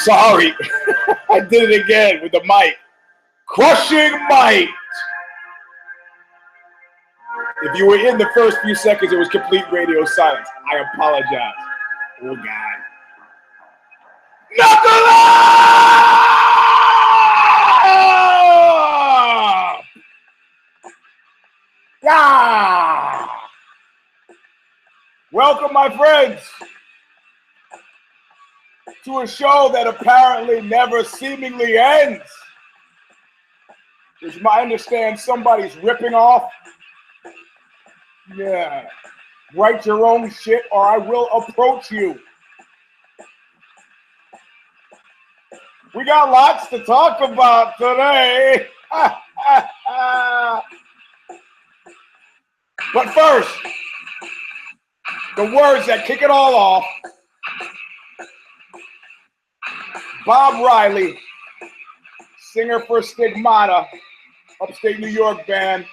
Sorry, I did it again with the mic. Crushing might. If you were in the first few seconds, it was complete radio silence. I apologize. Oh, God. Knuckle up! Yeah! Welcome, my friends, to a show that apparently never seemingly ends. Which I understand somebody's ripping off. Yeah. Write your own shit or I will approach you. We got lots to talk about today. But first, the words that kick it all off. Bob Riley, singer for Stigmata, upstate New York band,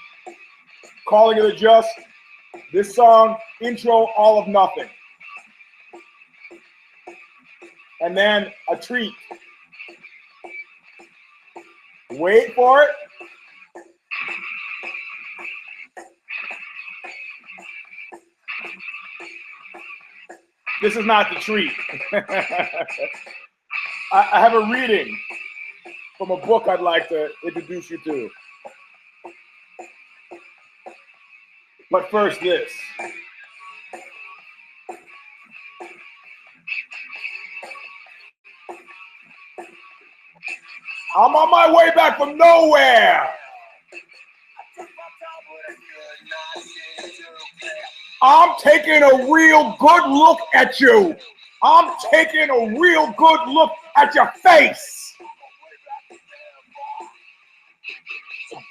Calling It a Just. This song, intro, All of Nothing. And then a treat. Wait for it. This is not the treat. I have a reading from a book I'd like to introduce you to. But first, this. I'm on my way back from nowhere. I'm taking a real good look at you. I'm taking a real good look at your face.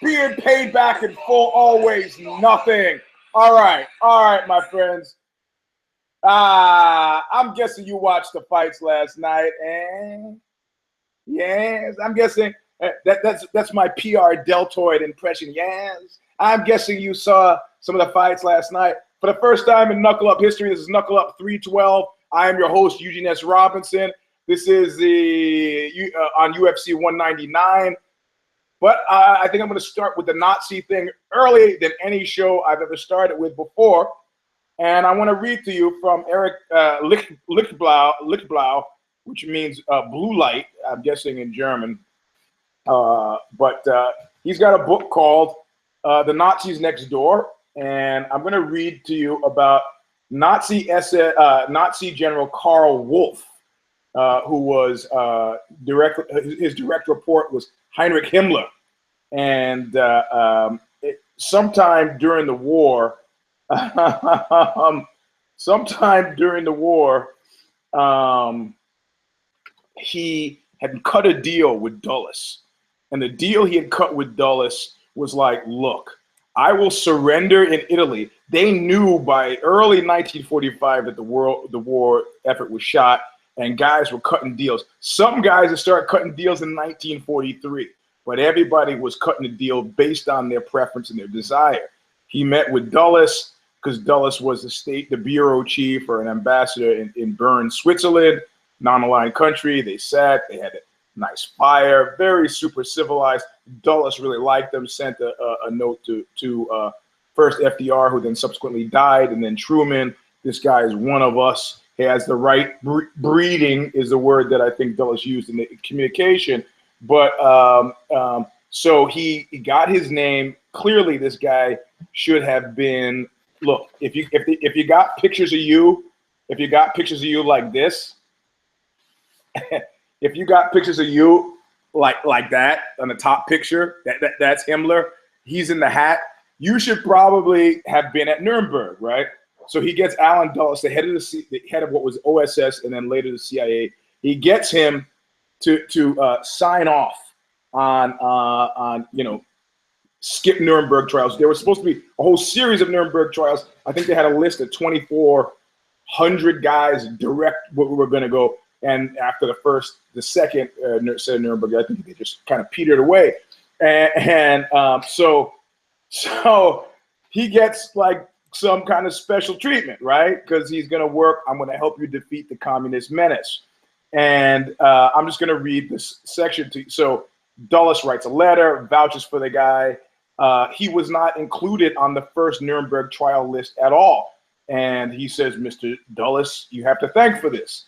Being paid back in full, always nothing. All right, my friends. I'm guessing you watched the fights last night, and yes, I'm guessing that's my PR deltoid impression. Yes, I'm guessing you saw some of the fights last night. For the first time in Knuckle Up history, this is Knuckle Up 312. I am your host, Eugene S. Robinson. This is on UFC 199. But I think I'm going to start with the Nazi thing earlier than any show I've ever started with before. And I want to read to you from Eric Lichtblau, which means blue light, I'm guessing in German. But he's got a book called The Nazis Next Door. And I'm going to read to you about Nazi General Karl Wolff, who was his direct report was Heinrich Himmler. And sometime during the war, he had cut a deal with Dulles. And the deal he had cut with Dulles was like, look, I will surrender in Italy. They knew by early 1945 that the war effort was shot and guys were cutting deals. Some guys had started cutting deals in 1943, but everybody was cutting the deal based on their preference and their desire. He met with Dulles because Dulles was the bureau chief or an ambassador in Bern, Switzerland, non-aligned country. They sat, they had a nice fire, very super civilized. Dulles really liked them, sent a note to first FDR, who then subsequently died, and then Truman. This guy is one of us. He has the right breeding is the word that I think Dulles used in the communication. But so he got his name. Clearly, this guy should have been. Look, if you got pictures of you, like this, if you got pictures of you like that on the top picture, that's Himmler. He's in the hat. You should probably have been at Nuremberg, right? So he gets Alan Dulles, the head of what was OSS and then later the CIA. He gets him to sign off on skip Nuremberg trials. There was supposed to be a whole series of Nuremberg trials. I think they had a list of 2,400 guys direct what we were going to go. And after the second set of Nuremberg, I think they just kind of petered away. And so he gets like some kind of special treatment, right? Because he's going to work. I'm going to help you defeat the communist menace. And I'm just going to read this section to you. So Dulles writes a letter, vouches for the guy. He was not included on the first Nuremberg trial list at all. And he says, Mr. Dulles, you have to thank for this.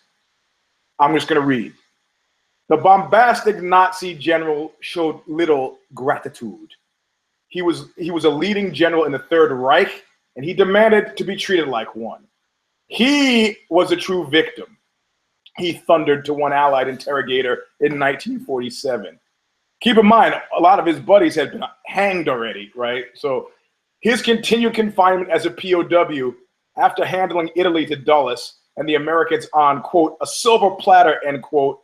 I'm just going to read. The bombastic Nazi general showed little gratitude. He was a leading general in the Third Reich, and he demanded to be treated like one. He was a true victim, he thundered to one Allied interrogator in 1947. Keep in mind, a lot of his buddies had been hanged already, right? So his continued confinement as a POW after handling Italy to Dulles and the Americans on, quote, a silver platter, end quote,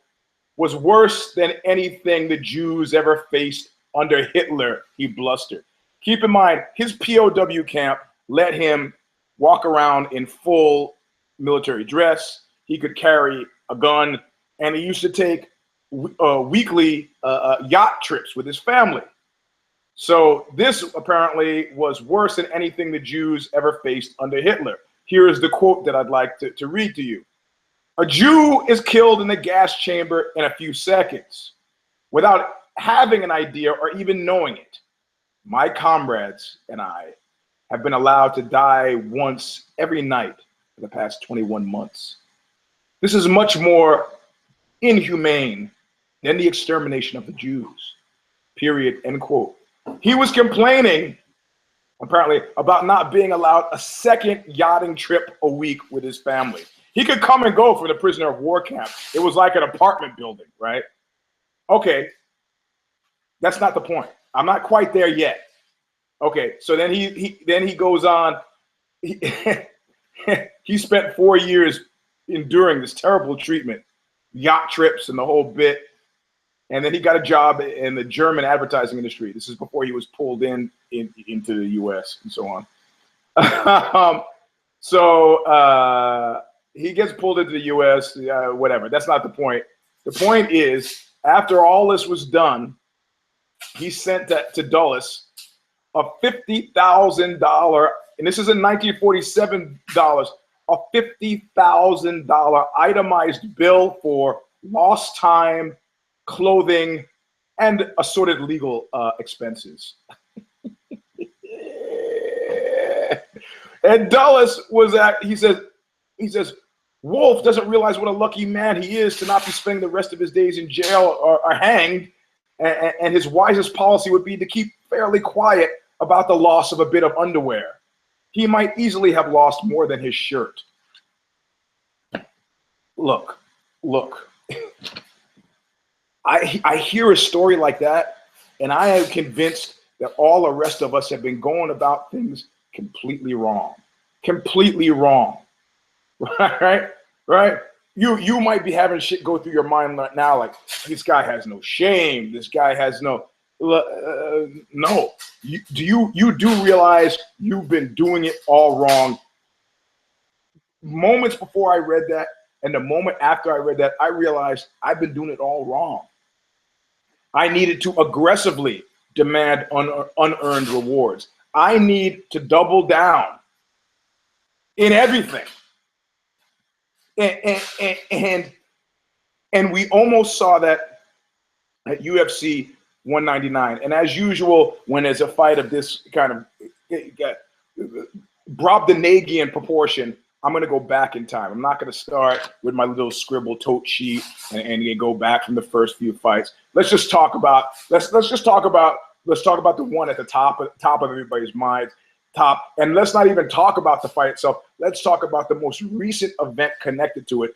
was worse than anything the Jews ever faced under Hitler, he blustered. Keep in mind, his POW camp let him walk around in full military dress. He could carry a gun, and he used to take weekly yacht trips with his family. So this apparently was worse than anything the Jews ever faced under Hitler. Here is the quote that I'd like to read to you. A Jew is killed in the gas chamber in a few seconds without having an idea or even knowing it. My comrades and I have been allowed to die once every night for the past 21 months. This is much more inhumane than the extermination of the Jews, period, end quote. He was complaining, apparently, about not being allowed a second yachting trip a week with his family. He could come and go from the prisoner of war camp. It was like an apartment building, right? Okay, that's not the point. I'm not quite there yet. Okay, so then he goes on. He spent 4 years enduring this terrible treatment, yacht trips and the whole bit. And then he got a job in the German advertising industry. This is before he was pulled into the US and so on. He gets pulled into the US, whatever. That's not the point. The point is, after all this was done, he sent to Dulles a $50,000, and this is in 1947 dollars, a $50,000 itemized bill for lost time, clothing, and assorted legal expenses. And Dulles was at, he says, Wolf doesn't realize what a lucky man he is to not be spending the rest of his days in jail or hanged, and his wisest policy would be to keep fairly quiet about the loss of a bit of underwear. He might easily have lost more than his shirt. Look. I hear a story like that, and I am convinced that all the rest of us have been going about things completely wrong. Completely wrong. Right? You might be having shit go through your mind right now, like, this guy has no shame. This guy has no. No. You do realize you've been doing it all wrong. Moments before I read that, and the moment after I read that, I realized I've been doing it all wrong. I needed to aggressively demand unearned rewards. I need to double down in everything. And we almost saw that at UFC 199. And as usual, when there's a fight of this kind of Brobdingnagian proportion, I'm going to go back in time. I'm not going to start with my little scribble tote sheet and go back from the first few fights. Let's just talk about let's talk about the one at the top of everybody's mind. And let's not even talk about the fight itself. Let's talk about the most recent event connected to it.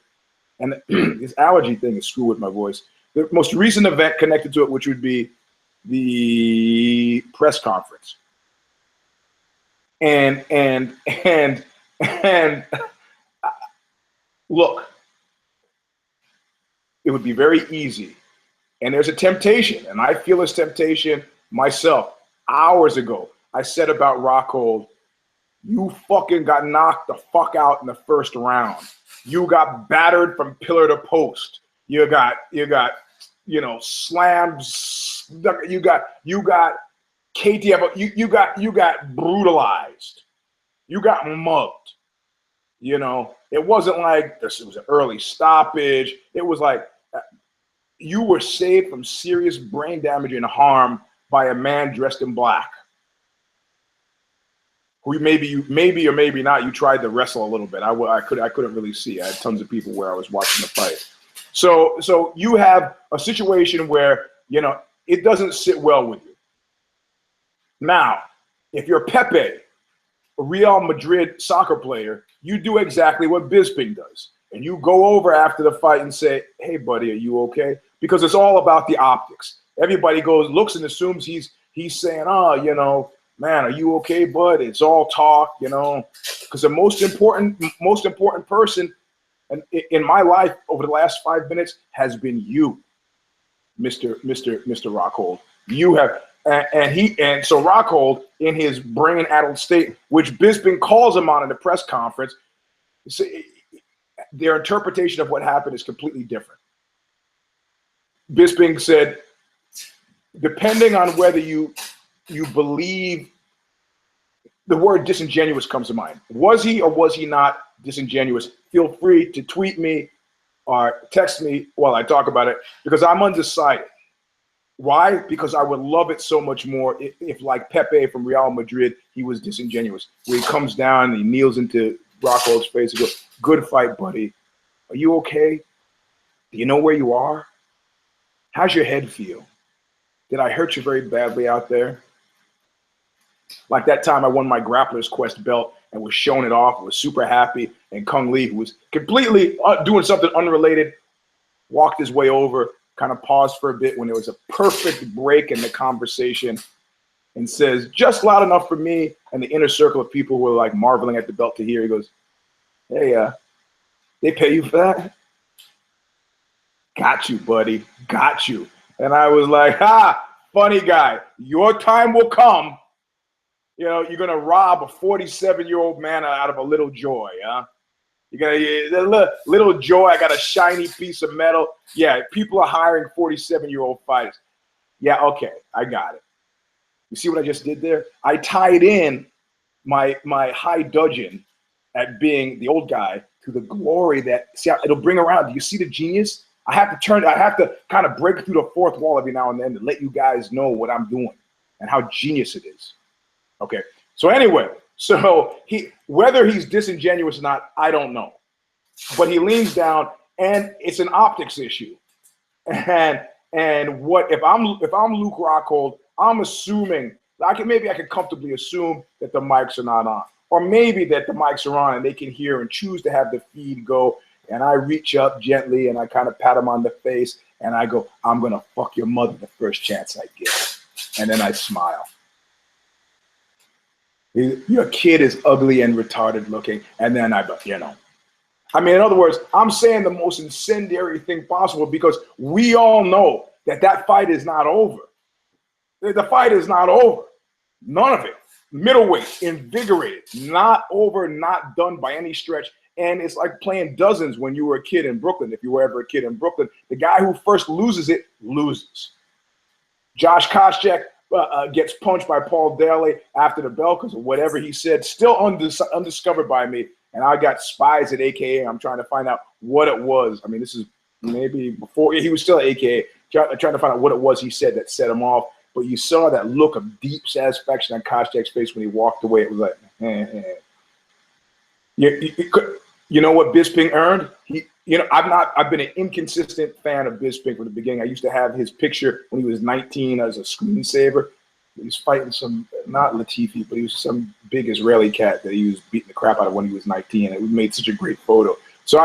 And this allergy thing is screwing with my voice. The most recent event connected to it, which would be the press conference. And look, it would be very easy. And there's a temptation, and I feel this temptation myself. Hours ago, I said about Rockhold, you fucking got knocked the fuck out in the first round. You got battered from pillar to post. You got slammed. You got KTF. You got brutalized. You got mugged. It wasn't like this, it was an early stoppage. It was like you were saved from serious brain damage and harm by a man dressed in black. Who maybe or maybe not, you tried to wrestle a little bit. I couldn't really see. I had tons of people where I was watching the fight. So you have a situation where, you know, it doesn't sit well with you. Now, if you're Pepe, a Real Madrid soccer player, you do exactly what Bisping does. And you go over after the fight and say, hey, buddy, are you okay? Because it's all about the optics. Everybody looks and assumes he's saying, oh, you know, man, are you okay, bud? It's all talk, you know, because the most important person in my life over the last 5 minutes has been you, Mr. Rockhold. You have, and so Rockhold, in his brain-addled state, which Bisping calls him on in the press conference, their interpretation of what happened is completely different. Bisping said, depending on whether you believe, the word disingenuous comes to mind. Was he or was he not disingenuous? Feel free to tweet me or text me while I talk about it, because I'm undecided. Why? Because I would love it so much more if like Pepe from Real Madrid, he was disingenuous. Where he comes down and he kneels into Rockhold's face and goes, good fight, buddy. Are you okay? Do you know where you are? How's your head feel? Did I hurt you very badly out there? Like that time I won my Grappler's Quest belt and was showing it off. I was super happy. And Kung Lee, who was completely doing something unrelated, walked his way over, kind of paused for a bit when there was a perfect break in the conversation and says, just loud enough for me and the inner circle of people who were like marveling at the belt to hear. He goes, hey, they pay you for that? Got you, buddy. Got you. And I was like, funny guy. Your time will come. You know, you're going to rob a 47-year-old man out of a little joy, huh? You're going to, little joy, I got a shiny piece of metal. Yeah, people are hiring 47-year-old fighters. Yeah, okay, I got it. You see what I just did there? I tied in my high dudgeon at being the old guy to the glory that, see, it'll bring around. Do you see the genius? I have to kind of break through the fourth wall every now and then to let you guys know what I'm doing and how genius it is. Okay, so anyway, whether he's disingenuous or not, I don't know. But he leans down, and it's an optics issue. And what if I'm Luke Rockhold, I'm assuming maybe I could comfortably assume that the mics are not on, or maybe that the mics are on and they can hear and choose to have the feed go. And I reach up gently and I kind of pat him on the face and I go, I'm gonna fuck your mother the first chance I get. And then I smile. Your kid is ugly and retarded looking. And then I mean, in other words, I'm saying the most incendiary thing possible because we all know that fight is not over. The fight is not over. None of it. Middleweight, invigorated, not over, not done by any stretch. And it's like playing dozens when you were a kid in Brooklyn. If you were ever a kid in Brooklyn, the guy who first loses it, loses. Josh Koscheck gets punched by Paul Daly after the bell because of whatever he said, still undiscovered by me. And I got spies at AKA. I'm trying to find out what it was. I mean, this is maybe before he was still at AKA, trying to find out what it was he said that set him off. But you saw that look of deep satisfaction on Koscheck's face when he walked away. It was like, You know what Bisping earned? I've been an inconsistent fan of Bisping from the beginning. I used to have his picture when he was 19 as a screensaver. He was fighting not Latifi, but he was some big Israeli cat that he was beating the crap out of when he was 19. And we made such a great photo. So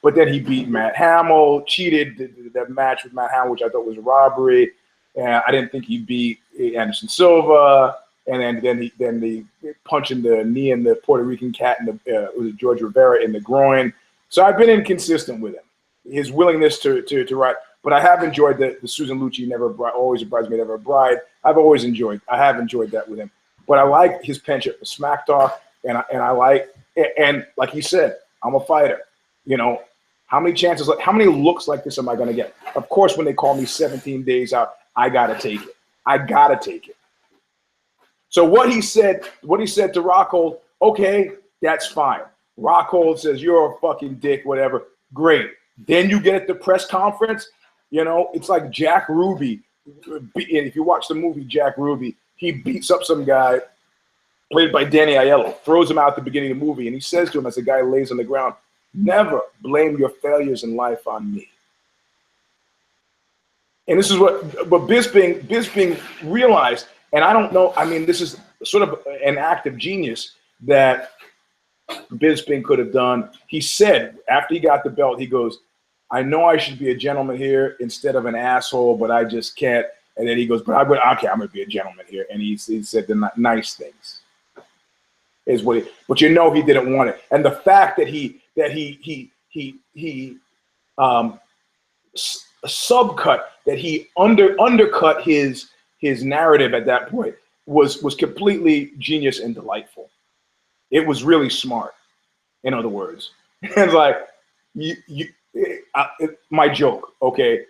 but then he beat Matt Hamill, cheated that match with Matt Hamill, which I thought was a robbery. And I didn't think he beat Anderson Silva. And then the punching the knee in the Puerto Rican cat in was George Rivera in the groin. So I've been inconsistent with him. His willingness to write. But I have enjoyed the Susan Lucci always a bridesmaid, never a bride. I have enjoyed that with him. But I like his penchant for smack talk, and like he said, I'm a fighter. You know, how many looks like this am I going to get? Of course, when they call me 17 days out, I got to take it. So what he said to Rockhold, okay, that's fine. Rockhold says, you're a fucking dick, whatever. Great. Then you get at the press conference, you know, it's like Jack Ruby. If you watch the movie Jack Ruby, he beats up some guy played by Danny Aiello, throws him out at the beginning of the movie, and he says to him as the guy lays on the ground, never blame your failures in life on me. And this is what Bisping realized, and I don't know, I mean, this is sort of an act of genius that Bisping could have done. He said, after he got the belt, he goes, I know I should be a gentleman here instead of an asshole, but I just can't. And then he goes, but I'm going to be a gentleman here. And he said the nice things. Is what but you know he didn't want it, and the fact that he subcut, that he undercut his narrative at that point was completely genius and delightful. It was really smart, in other words. It's like my joke, okay.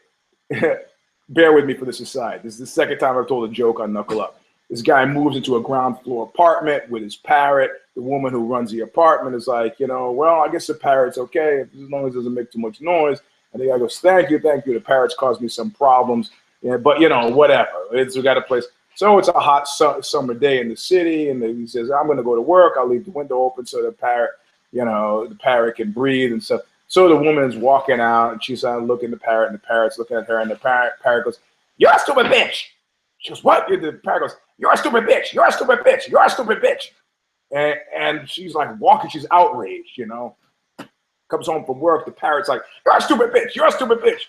Bear with me for this aside. This is the second time I've told a joke on Knuckle Up. This guy moves into a ground floor apartment with his parrot. The woman who runs the apartment is like, you know, well, I guess the parrot's okay as long as it doesn't make too much noise. And the guy goes, thank you. The parrot's caused me some problems. Yeah, but, you know, whatever. We got a place. So it's a hot summer day in the city. And he says, I'm going to go to work. I'll leave the window open so the parrot, you know, the parrot can breathe and stuff. So the woman is walking out and she's looking at the parrot, and the parrot's looking at her, and the parrot goes, you're a stupid bitch. She goes, what? The parrot goes, you're a stupid bitch. You're a stupid bitch. You're a stupid bitch. And she's like walking. She's outraged, you know. Comes home from work. The parrot's like, you're a stupid bitch. You're a stupid bitch.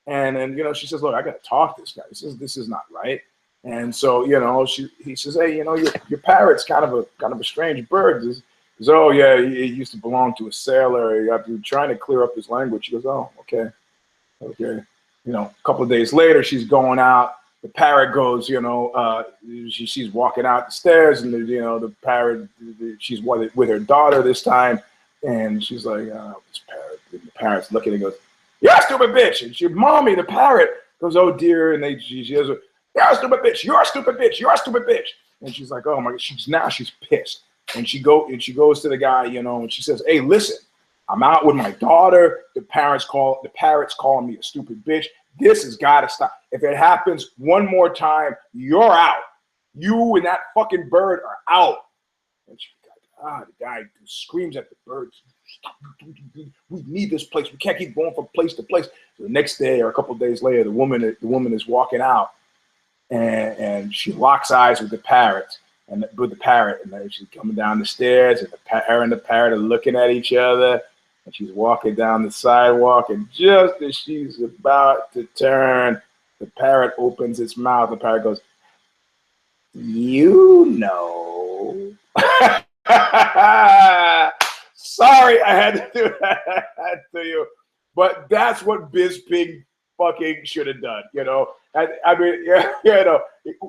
And then, you know, she says, look, I got to talk to this guy. This is not right. And so, you know, he says, hey, you know, your parrot's kind of a strange bird. He says, oh, yeah, he used to belong to a sailor. I've been trying to clear up his language. She goes, oh, okay. You know, a couple of days later, she's going out. The parrot goes, you know, she's walking out the stairs, and you know, the parrot, she's with her daughter this time, and she's like, this parrot. And the parrot's looking and goes, you're a stupid bitch. And she, mommy, the parrot goes, oh dear, and she goes, you're a stupid bitch. You're a stupid bitch. You're a stupid bitch. And she's like, oh my God, she's pissed, and she goes to the guy, you know, and she says, hey, listen, I'm out with my daughter. The parrot's calling me a stupid bitch. This has got to stop. If it happens one more time, you're out. You and that fucking bird are out. And the guy screams at the bird. We need this place. We can't keep going from place to place. So the next day or a couple of days later, the woman is walking out, and she locks eyes with the parrot, and then she's coming down the stairs, and the parrot are looking at each other. And she's walking down the sidewalk, and just as she's about to turn, the parrot opens its mouth. The parrot goes, you know. Sorry, I had to do that to you. But that's what Bisping fucking should have done, you know. I mean, yeah, you know,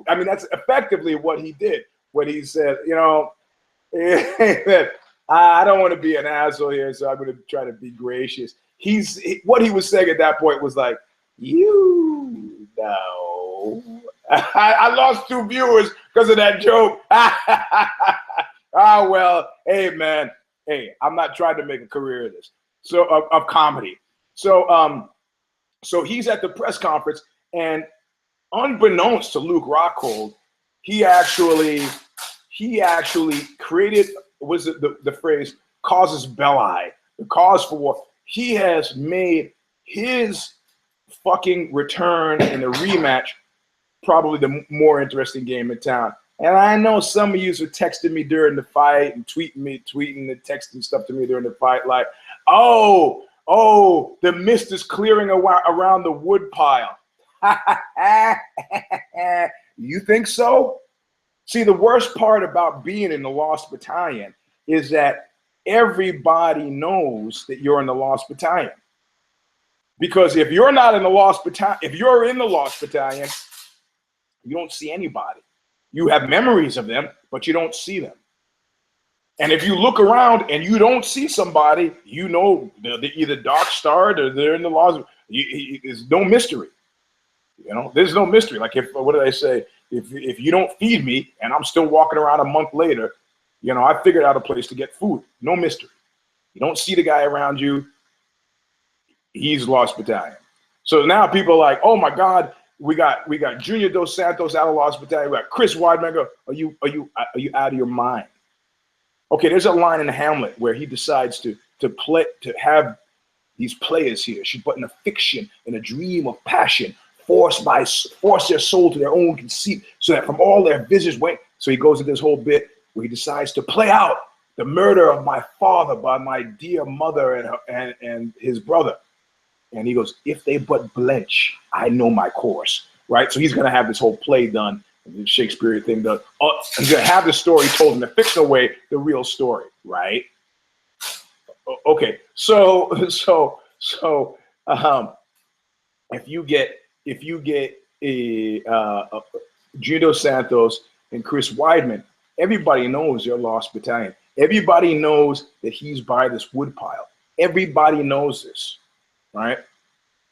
I mean, that's effectively what he did when he said, you know, I don't want to be an asshole here, so I'm going to try to be gracious. What he was saying at that point was like, you know. I lost 2 viewers because of that joke. Well, hey, man. Hey, I'm not trying to make a career of this. So of comedy. So he's at the press conference, and unbeknownst to Luke Rockhold, he actually created, was it the phrase casus belli, the cause for war. He has made his fucking return in the rematch probably the more interesting game in town. And I know some of you are texting me during the fight and tweeting and texting stuff to me during the fight like, oh, the mist is clearing around the wood pile. You think so? See, the worst part about being in the Lost Battalion is that everybody knows that you're in the Lost Battalion. Because if you're not in the Lost Battalion, if you're in the Lost Battalion, you don't see anybody. You have memories of them, but you don't see them. And if you look around and you don't see somebody, you know they're either dark starred or they're in the Lost. There's no mystery. You know, there's no mystery. Like what did I say? If you don't feed me and I'm still walking around a month later, you know, I figured out a place to get food. No mystery. You don't see the guy around you. He's Lost Battalion. So now people are like, oh my God, we got Junior Dos Santos out of Lost Battalion. We got Chris Weidman. Go, are you out of your mind? Okay, there's a line in Hamlet where he decides to have these players here. She's but in a fiction, in a dream of passion, force their soul to their own conceit, so that from all their visitors wait. So he goes into this whole bit where he decides to play out the murder of my father by my dear mother and his brother. And he goes, if they but blench, I know my course, right? So he's going to have this whole play done, the Shakespeare thing done. He's going to have the story told in a fictional way, the real story, right? Okay, so if you get a Junior Dos Santos and Chris Weidman, everybody knows they're Lost Battalion. Everybody knows that he's by this woodpile. Everybody knows this. Right?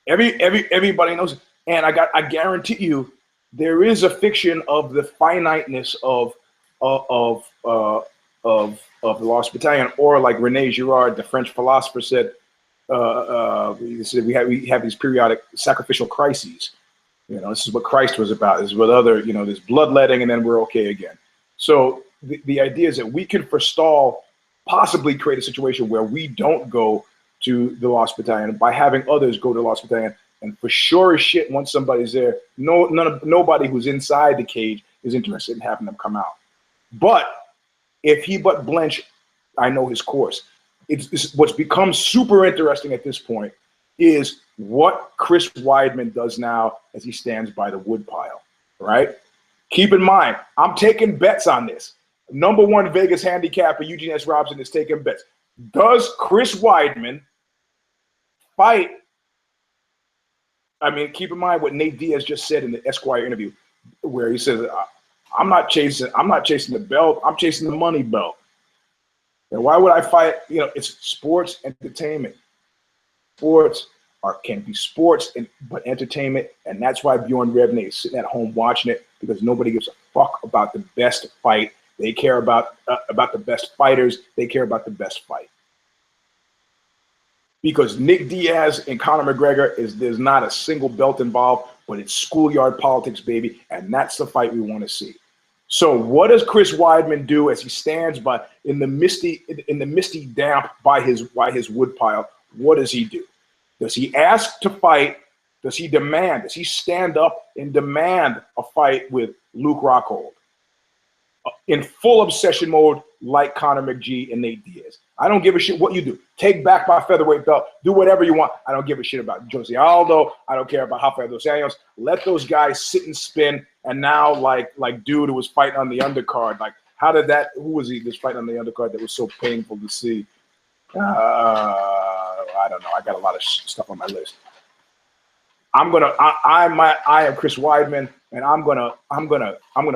Everybody knows it. And I guarantee you, there is a fiction of the finiteness of the Lost Battalion, or like René Girard, the French philosopher, said, he said we have these periodic sacrificial crises. You know, this is what Christ was about. This is what other, you know, this bloodletting, and then we're okay again. So the idea is that we can forestall, possibly create a situation where we don't go to the Lost Battalion by having others go to the Lost Battalion. And for sure as shit, once somebody's there, nobody who's inside the cage is interested in having them come out. But if he but blench, I know his course. It's what's become super interesting at this point is what Chris Weidman does now as he stands by the woodpile, right? Keep in mind, I'm taking bets on this. Number one Vegas handicapper Eugene S. Robson is taking bets. Does Chris Weidman fight? I mean, keep in mind what Nate Diaz just said in the Esquire interview, where he says, I'm not chasing the belt, I'm chasing the money belt. And why would I fight? You know, it's sports entertainment. Sports can be sports, but entertainment. And that's why Bjorn Rebney is sitting at home watching it, because nobody gives a fuck about the best fight. They care about the best fighters. They care about the best fight. Because Nick Diaz and Conor McGregor, there's not a single belt involved, but it's schoolyard politics, baby. And that's the fight we want to see. So what does Chris Weidman do as he stands in the misty damp by his woodpile? What does he do? Does he ask to fight? Does he demand? Does he stand up and demand a fight with Luke Rockhold in full obsession mode like Conor McGee and Nate Diaz? I don't give a shit what you do. Take back my featherweight belt. Do whatever you want. I don't give a shit about Jose Aldo. I don't care about Rafael dos Anjos. Let those guys sit and spin. And now, like dude who was fighting on the undercard, like how did that? Who was he? This fight on the undercard that was so painful to see. I don't know. I got a lot of stuff on my list. I am Chris Weidman, and I'm gonna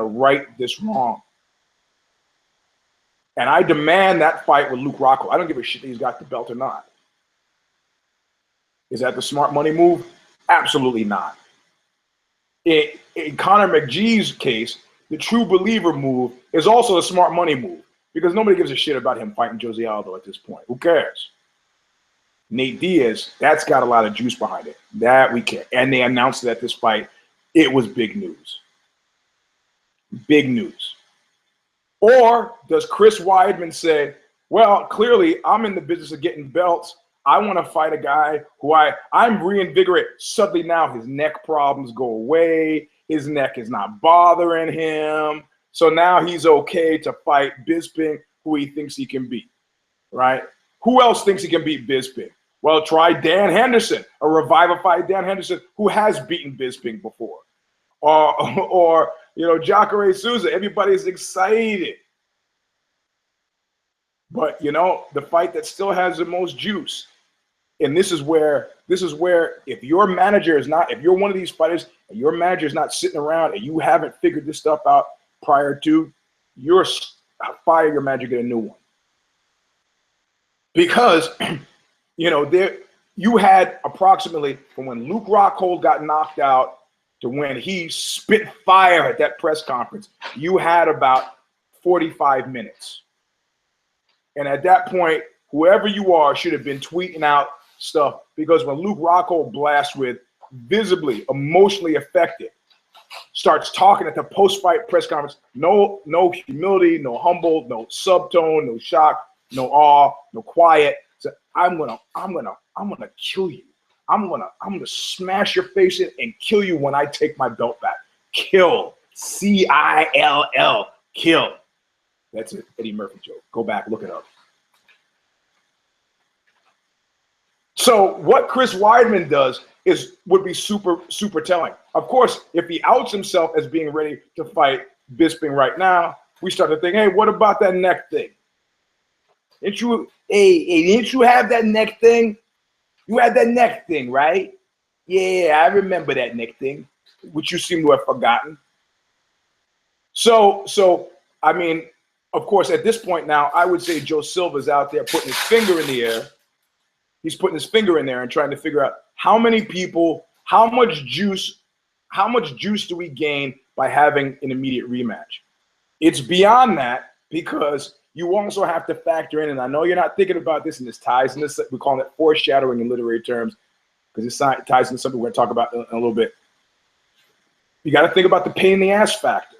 right this wrong. And I demand that fight with Luke Rockhold. I don't give a shit that he's got the belt or not. Is that the smart money move? Absolutely not. In Conor McGee's case, the true believer move is also a smart money move, because nobody gives a shit about him fighting Jose Aldo at this point. Who cares? Nate Diaz, that's got a lot of juice behind it. That we care. And they announced that this fight, it was big news. Big news. Or does Chris Weidman say, well, clearly I'm in the business of getting belts. I want to fight a guy who I'm reinvigorated. Suddenly now his neck problems go away. His neck is not bothering him. So now he's okay to fight Bisping, who he thinks he can beat, right? Who else thinks he can beat Bisping? Well, try Dan Henderson, a revivified Dan Henderson who has beaten Bisping before. Or you know, Jacare Souza. Everybody's excited. But, you know, the fight that still has the most juice, and this is where if your manager is not, if you're one of these fighters and your manager is not sitting around and you haven't figured this stuff out prior to, you're fire your manager, get a new one. Because, you know, you had approximately, from when Luke Rockhold got knocked out to when he spit fire at that press conference, you had about 45 minutes. And at that point, whoever you are should have been tweeting out stuff, because when Luke Rockhold blasts with visibly emotionally affected, starts talking at the post-fight press conference, no humility, no humble, no subtone, no shock, no awe, no quiet. So I'm gonna kill you. I'm gonna smash your face in and kill you when I take my belt back. Kill. C-I-L-L. Kill. That's it. Eddie Murphy joke. Go back, look it up. So what Chris Weidman does would be super telling. Of course, if he outs himself as being ready to fight Bisping right now, we start to think, hey, what about that neck thing? Didn't you have that neck thing? You had that neck thing, right? Yeah, I remember that neck thing, which you seem to have forgotten. So I mean, of course, at this point now, I would say Joe Silva's out there putting his finger in the air. He's putting his finger in there and trying to figure out how many people, how much juice do we gain by having an immediate rematch? It's beyond that, because you also have to factor in, and I know you're not thinking about this, and this ties in this, we call it foreshadowing in literary terms, because it ties into something we're going to talk about in a little bit. You got to think about the pain in the ass factor.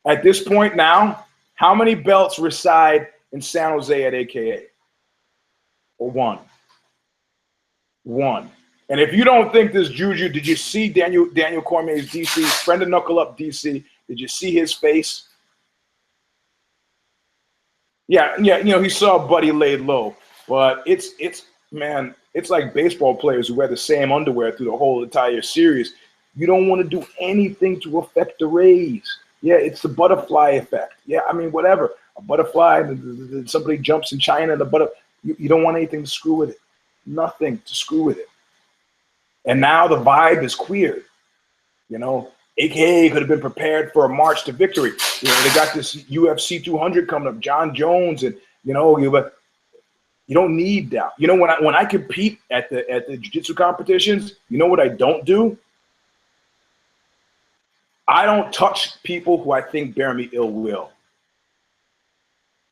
At this point now, how many belts reside in San Jose at AKA? Or one. And if you don't think this juju, did you see Daniel Cormier's DC, friend of Knuckle Up DC? Did you see his face? Yeah, you know, he saw Buddy laid low, but it's man, it's like baseball players who wear the same underwear through the whole entire series. You don't want to do anything to affect the Rays. Yeah, it's the butterfly effect. Yeah, I mean, whatever. A butterfly, somebody jumps in China, you don't want anything to screw with it. Nothing to screw with it. And now the vibe is queered. You know, AKA could have been prepared for a march to victory. You know, they got this UFC 200 coming up, John Jones, and you know, you don't need that. You know, when I compete at the jiu-jitsu competitions, you know what I don't do? I don't touch people who I think bear me ill will.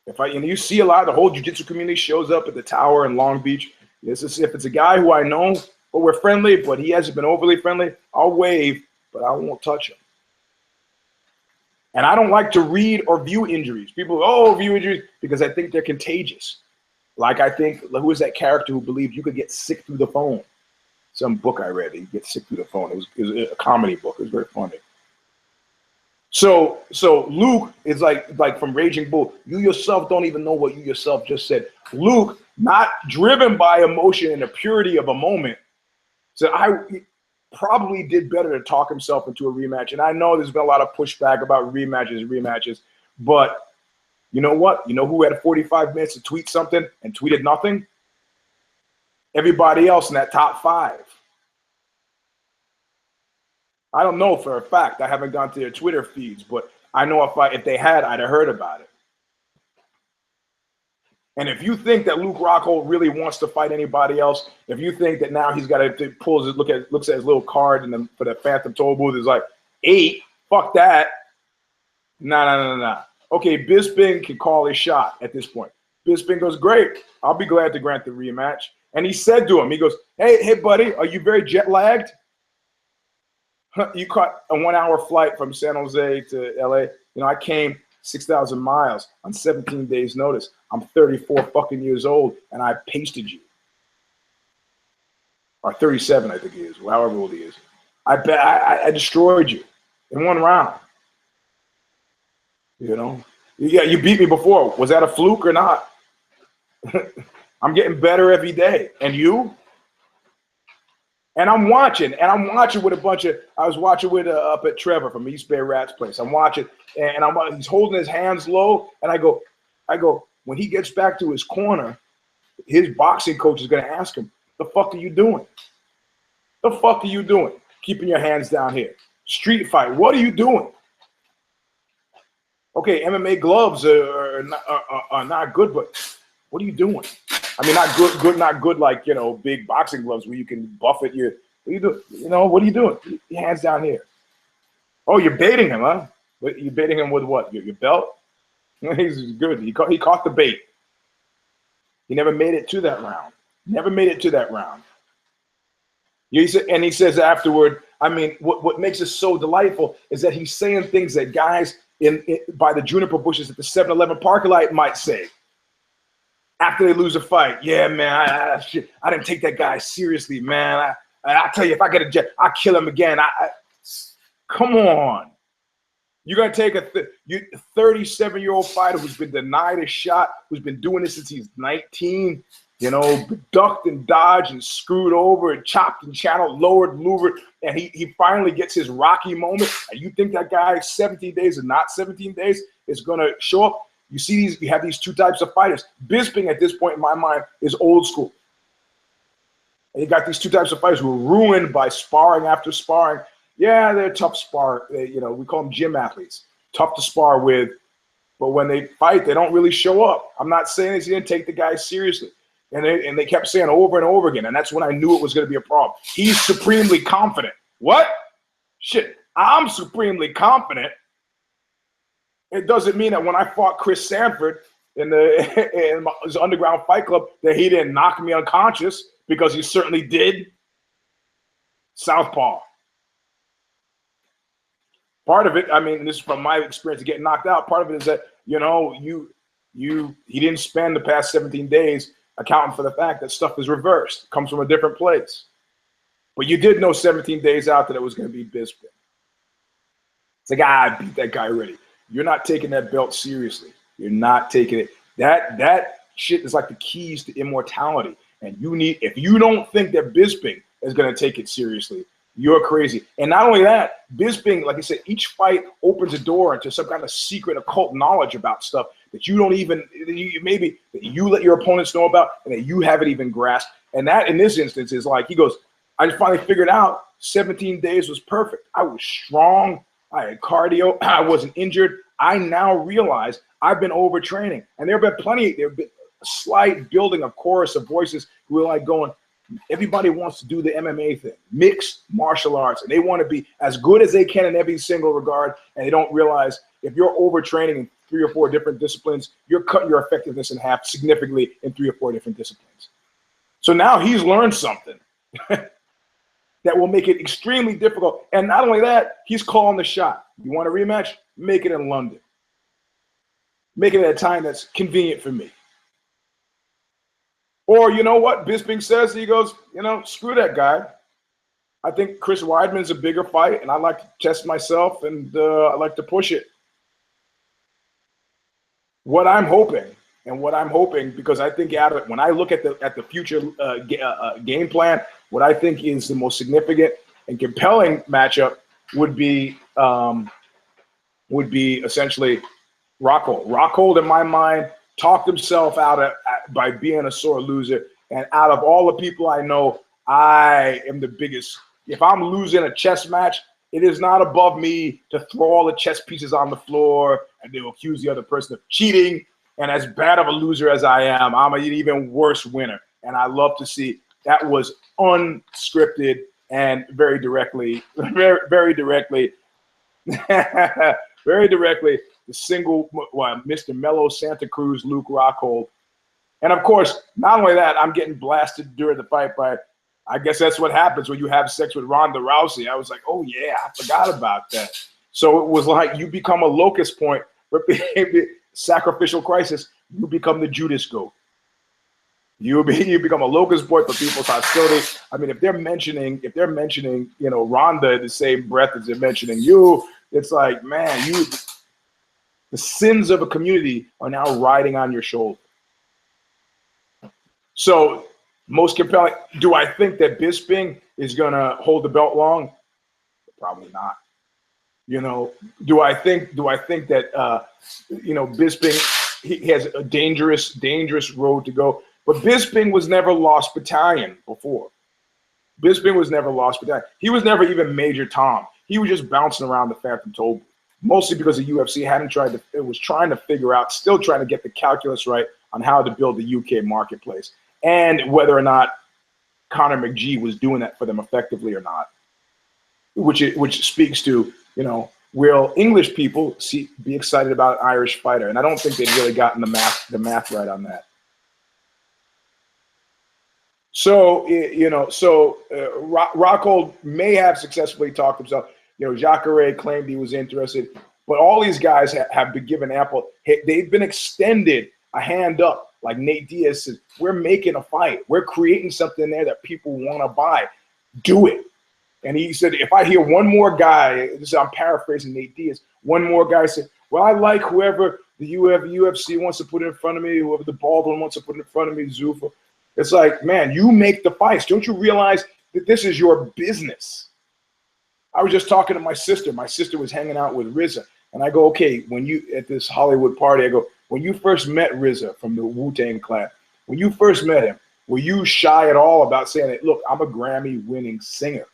You see a lot of the whole jiu-jitsu community shows up at the Tower in Long Beach. If it's a guy who I know, but we're friendly, but he hasn't been overly friendly, I'll wave, but I won't touch him. And I don't like to read or view injuries. People, view injuries, because I think they're contagious. Like I think, who is that character who believed you could get sick through the phone? Some book I read, you get sick through the phone. It was a comedy book. It was very funny. So Luke is like from Raging Bull. You yourself don't even know what you yourself just said. Luke, not driven by emotion and the purity of a moment, said, I probably did better to talk himself into a rematch. And I know there's been a lot of pushback about rematches, but you know what? You know who had 45 minutes to tweet something and tweeted nothing? Everybody else in that top 5. I don't know for a fact. I haven't gone to their Twitter feeds, but I know if they had, I'd have heard about it. And if you think that Luke Rockhold really wants to fight anybody else, if you think that now he's got to looks at his little card and for the Phantom Toll booth is like 8, fuck that. Nah. Okay, Bisping can call his shot at this point. Bisping goes, great. I'll be glad to grant the rematch. And he said to him, he goes, hey, buddy, are you very jet lagged? You caught a 1-hour flight from San Jose to LA. You know, I came 6,000 miles on 17 days notice. I'm 34 fucking years old and I pasted you. Or 37, I think he is, however old he is. I destroyed you in 1 round. You know? Yeah, you beat me before. Was that a fluke or not? I'm getting better every day. And you? And I'm watching with a bunch of, I was watching with up at Trevor from East Bay Rat's place. I'm watching, and he's holding his hands low, and I go, when he gets back to his corner, his boxing coach is going to ask him, the fuck are you doing? The fuck are you doing? Keeping your hands down here. Street fight, what are you doing? Okay, MMA gloves are not good, but what are you doing? I mean, not good like, you know, big boxing gloves where you can buffet your, what are you doing? You know, what are you doing? Your hands down here. Oh, you're baiting him, huh? You're baiting him with what? Your belt? He's good. He caught the bait. He never made it to that round. Never made it to that round. He says afterward, I mean, what makes it so delightful is that he's saying things that guys by the juniper bushes at the 7-Eleven parking lot might say after they lose a fight. Yeah, man, I didn't take that guy seriously, man. I tell you, if I get a jet, I'll kill him again. Come on. You're going to take a 37-year-old fighter who's been denied a shot, who's been doing this since he's 19, you know, ducked and dodged and screwed over and chopped and channeled, lowered, louvered, and he finally gets his Rocky moment. And you think that guy 17 days or not 17 days is going to show up? You see you have these two types of fighters. Bisping at this point in my mind is old school. And you got these two types of fighters who are ruined by sparring after sparring. Yeah, they're tough spar. You know, we call them gym athletes. Tough to spar with, but when they fight, they don't really show up. I'm not saying he didn't take the guy seriously. And they kept saying over and over again, and that's when I knew it was going to be a problem. He's supremely confident. What? Shit, I'm supremely confident. It doesn't mean that when I fought Chris Sanford in his underground fight club that he didn't knock me unconscious, because he certainly did. Southpaw. Part of it, I mean, this is from my experience of getting knocked out. Part of it is that, you know, he didn't spend the past 17 days accounting for the fact that stuff is reversed. It comes from a different place. But you did know 17 days out that it was going to be Bisping. It's like, I beat that guy already. You're not taking that belt seriously. You're not taking it. That shit is like the keys to immortality. And if you don't think that Bisping is going to take it seriously, you're crazy. And not only that, Bisping, like I said, each fight opens a door into some kind of secret occult knowledge about stuff that you don't even, maybe that you let your opponents know about and that you haven't even grasped. And that in this instance is like, he goes, I just finally figured out 17 days was perfect. I was strong. I had cardio. I wasn't injured. I now realize I've been overtraining. And there have been a slight building of chorus of voices who are like going, everybody wants to do the MMA thing, mixed martial arts, and they want to be as good as they can in every single regard, and they don't realize if you're overtraining in 3 or 4 different disciplines, you're cutting your effectiveness in half significantly in 3 or 4 different disciplines. So now he's learned something that will make it extremely difficult. And not only that, he's calling the shot. You want a rematch? Make it in London. Make it at a time that's convenient for me. Or you know what Bisping says? He goes, you know, screw that guy. I think Chris Weidman's a bigger fight, and I like to test myself, and I like to push it. What I'm hoping, because I think when I look at the future game plan, what I think is the most significant and compelling matchup would be essentially Rockhold. Rockhold, in my mind, talked himself out by being a sore loser. And out of all the people I know, I am the biggest. If I'm losing a chess match, it is not above me to throw all the chess pieces on the floor and they'll accuse the other person of cheating. And as bad of a loser as I am, I'm an even worse winner. And I love to see that was unscripted and very directly, very directly, the single, Mr. Mellow Santa Cruz, Luke Rockhold. And of course, not only that, I'm getting blasted during the fight by, I guess that's what happens when you have sex with Ronda Rousey. I was like, oh yeah, I forgot about that. So it was like you become a locust point, sacrificial crisis, you become the Judas goat. You become a locust point for people's hostility. I mean, if they're mentioning, you know, Ronda in the same breath as they're mentioning you, it's like, man, the sins of a community are now riding on your shoulder. So, most compelling, do I think that Bisping is going to hold the belt long? Probably not. You know, do I think that, you know, Bisping, he has a dangerous road to go. But Bisping was never Lost Battalion before. Bisping was never Lost Battalion. He was never even Major Tom. He was just bouncing around the Phantom Toll, mostly because the UFC was trying to figure out, still trying to get the calculus right on how to build the UK marketplace and whether or not Conor McGee was doing that for them effectively or not, which speaks to, you know, will English people be excited about an Irish fighter? And I don't think they've really gotten the math right on that. So Rockhold may have successfully talked himself. Jacare claimed he was interested, but all these guys have been given ample. They've been extended a hand up, like Nate Diaz says. We're making a fight. We're creating something there that people want to buy. Do it. And he said, if I hear one more guy, I'm paraphrasing Nate Diaz, one more guy said, well, I like whoever the UFC wants to put in front of me, whoever the Baldwin wants to put in front of me, Zuffa. It's like, man, you make the fights. Don't you realize that this is your business? I was just talking to my sister. My sister was hanging out with RZA. And I go, okay, at this Hollywood party, I go, when you first met RZA from the Wu-Tang Clan, when you first met him, were you shy at all about saying that, look, I'm a Grammy-winning singer?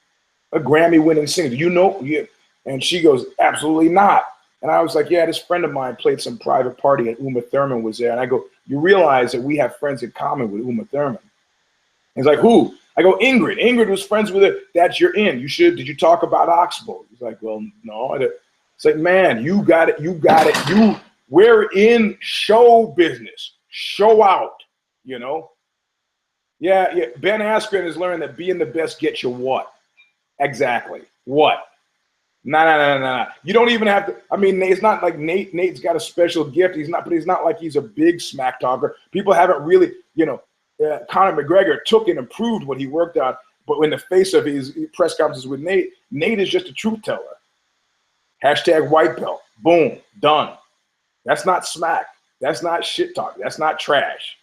A Grammy-winning singer. Do you know? Yeah. And she goes, absolutely not. And I was like, yeah, this friend of mine played some private party and Uma Thurman was there. And I go, you realize that we have friends in common with Uma Thurman? He's like, who? I go, Ingrid. Ingrid was friends with her. That's your in. Did you talk about Oxbow? He's like, well, no. It's like, man, you got it. We're in show business. Show out, Yeah. Ben Askren has learned that being the best gets you what? Exactly. What? No. You don't even have to. I mean, it's not like Nate's got a special gift. But he's not like he's a big smack talker. People haven't really, Conor McGregor took and improved what he worked on. But in the face of his press conferences with Nate is just a truth teller. Hashtag white belt. Boom. Done. That's not smack. That's not shit talk. That's not trash.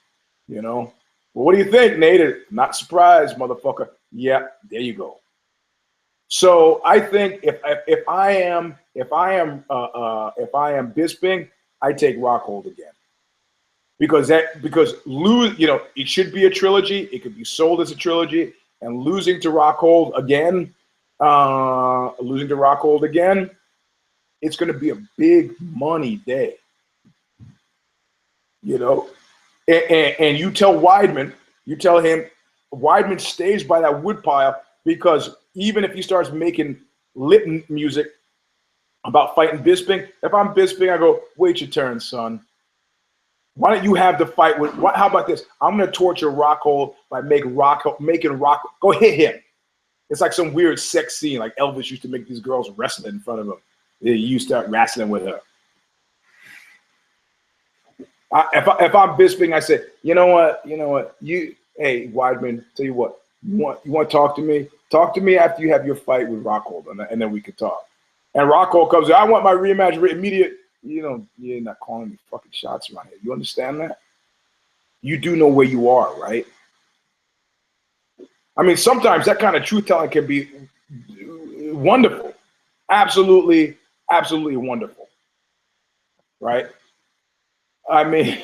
Well, what do you think, Nate? Not surprised, motherfucker. Yeah, there you go. So I think if I am Bisping, I take Rockhold again, because it should be a trilogy. It could be sold as a trilogy, and losing to Rockhold again, it's going to be a big money day. And you tell Weidman, Weidman stays by that woodpile, because even if he starts making lit music about fighting Bisping, if I'm Bisping, I go, wait your turn, son. Why don't you have the fight with? How about this? I'm gonna torture Rockhold by making Rock go hit him. It's like some weird sex scene, like Elvis used to make these girls wrestle in front of him. You start wrestling with her. If I'm Bisping, I say, you know what? Hey, Weidman, tell you what. You want to talk to me? Talk to me after you have your fight with Rockhold, and then we can talk. And Rockhold comes, I want my rematch immediate. You're not calling me fucking shots around here. You understand that? You do know where you are, right? I mean, sometimes that kind of truth telling can be wonderful. Absolutely, absolutely wonderful. Right? I mean,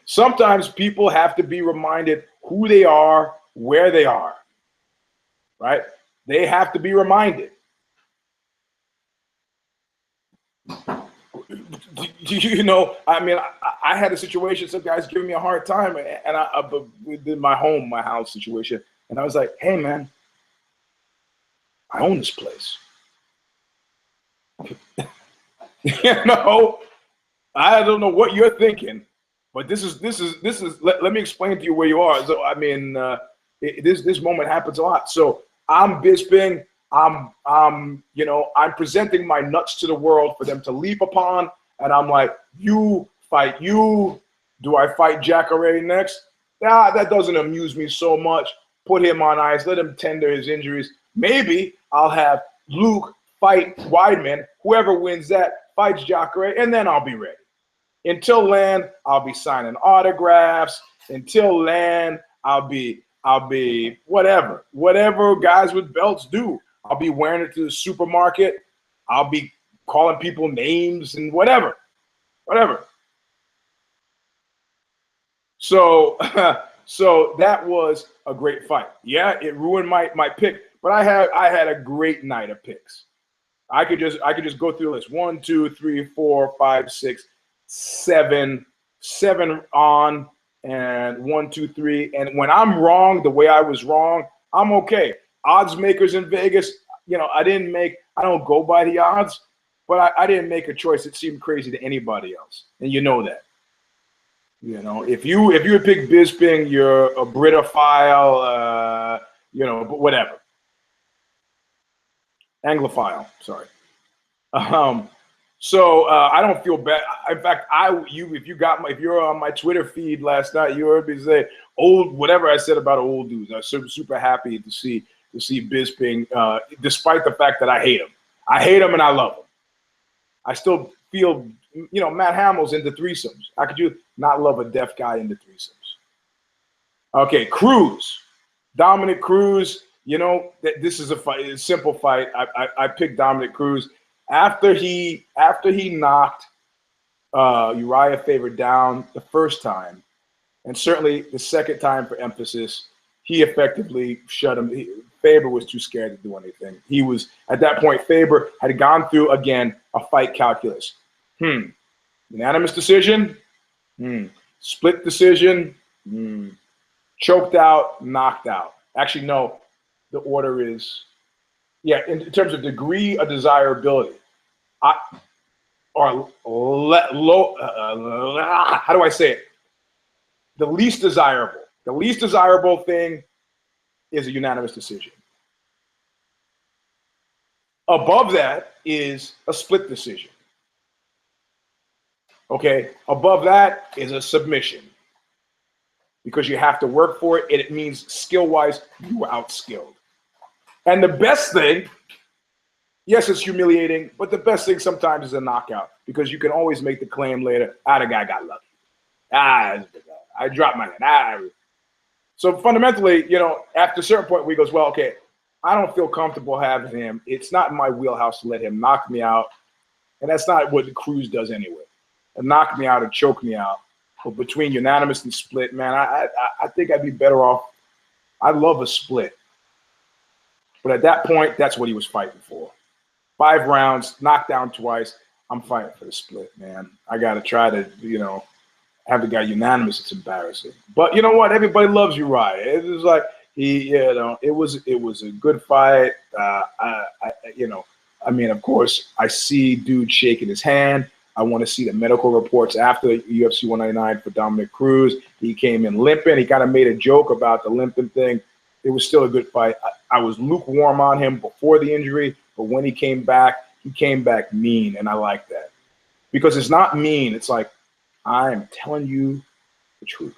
sometimes people have to be reminded who they are, where they are, right? They have to be reminded. I had a situation, some guys giving me a hard time, and I did my house situation, and I was like, hey, man, I own this place. I don't know what you're thinking, but this is. Let me explain to you where you are. So I mean, this moment happens a lot. So I'm Bisping. I'm presenting my nuts to the world for them to leap upon, and I'm like, you fight you. Do I fight Jacare next? That doesn't amuse me so much. Put him on ice. Let him tender his injuries. Maybe I'll have Luke fight Weidman. Whoever wins that fights Jacare, and then I'll be ready. Until then, I'll be signing autographs. Until then, I'll be whatever guys with belts do. I'll be wearing it to the supermarket. I'll be calling people names and whatever. So that was a great fight. Yeah, it ruined my pick, but I had a great night of picks. I could just go through the list. 1, 2, 3, 4, 5, 6, 7 on, and 1, 2, 3. And when I'm wrong, the way I was wrong, I'm okay. Odds makers in Vegas, I don't go by the odds, but I didn't make a choice that seemed crazy to anybody else. And you know that. You know, if you would pick Bisping, you're a Britophile, you know, but whatever. Anglophile, sorry. So I don't feel bad. In fact, if you're on my Twitter feed last night, you heard me say whatever I said about old dudes. I was super happy to see Bisping, despite the fact that I hate him. I hate him and I love him. I still feel, you know, Matt Hamill's into threesomes. How could you not love a deaf guy into threesomes? Okay, Cruz, Dominic Cruz. You know, this is a simple fight. I picked Dominic Cruz after he knocked Uriah Faber down the first time, and certainly the second time for emphasis. He effectively shut him. Faber was too scared to do anything. He was, at that point, Faber had gone through, again, a fight calculus. Unanimous decision? Split decision? Choked out, knocked out. Actually, no, the order is, yeah, in terms of degree of desirability. How do I say it? The least desirable. The least desirable thing is a unanimous decision. Above that is a split decision. Okay, above that is a submission, because you have to work for it, and it means skill-wise, you were outskilled. And the best thing, yes, it's humiliating, but the best thing sometimes is a knockout, because you can always make the claim later, the guy got lucky. I dropped my head. So fundamentally, you know, after a certain point, we goes, well, okay, I don't feel comfortable having him. It's not in my wheelhouse to let him knock me out. And that's not what Cruz does anyway. Knock me out or choke me out. But between unanimous and split, man, I think I'd be better off. I love a split. But at that point, that's what he was fighting for. 5 rounds, knocked down twice. I'm fighting for the split, man. I got to try to, you know, have the guy unanimous. It's embarrassing. But you know what? Everybody loves Uriah. It was like, it was a good fight. You know, I mean, of course, I see dude shaking his hand. I want to see the medical reports after UFC 199 for Dominic Cruz. He came in limping. He kind of made a joke about the limping thing. It was still a good fight. I was lukewarm on him before the injury, but when he came back mean, and I like that. Because it's not mean. It's like, I'm telling you the truth.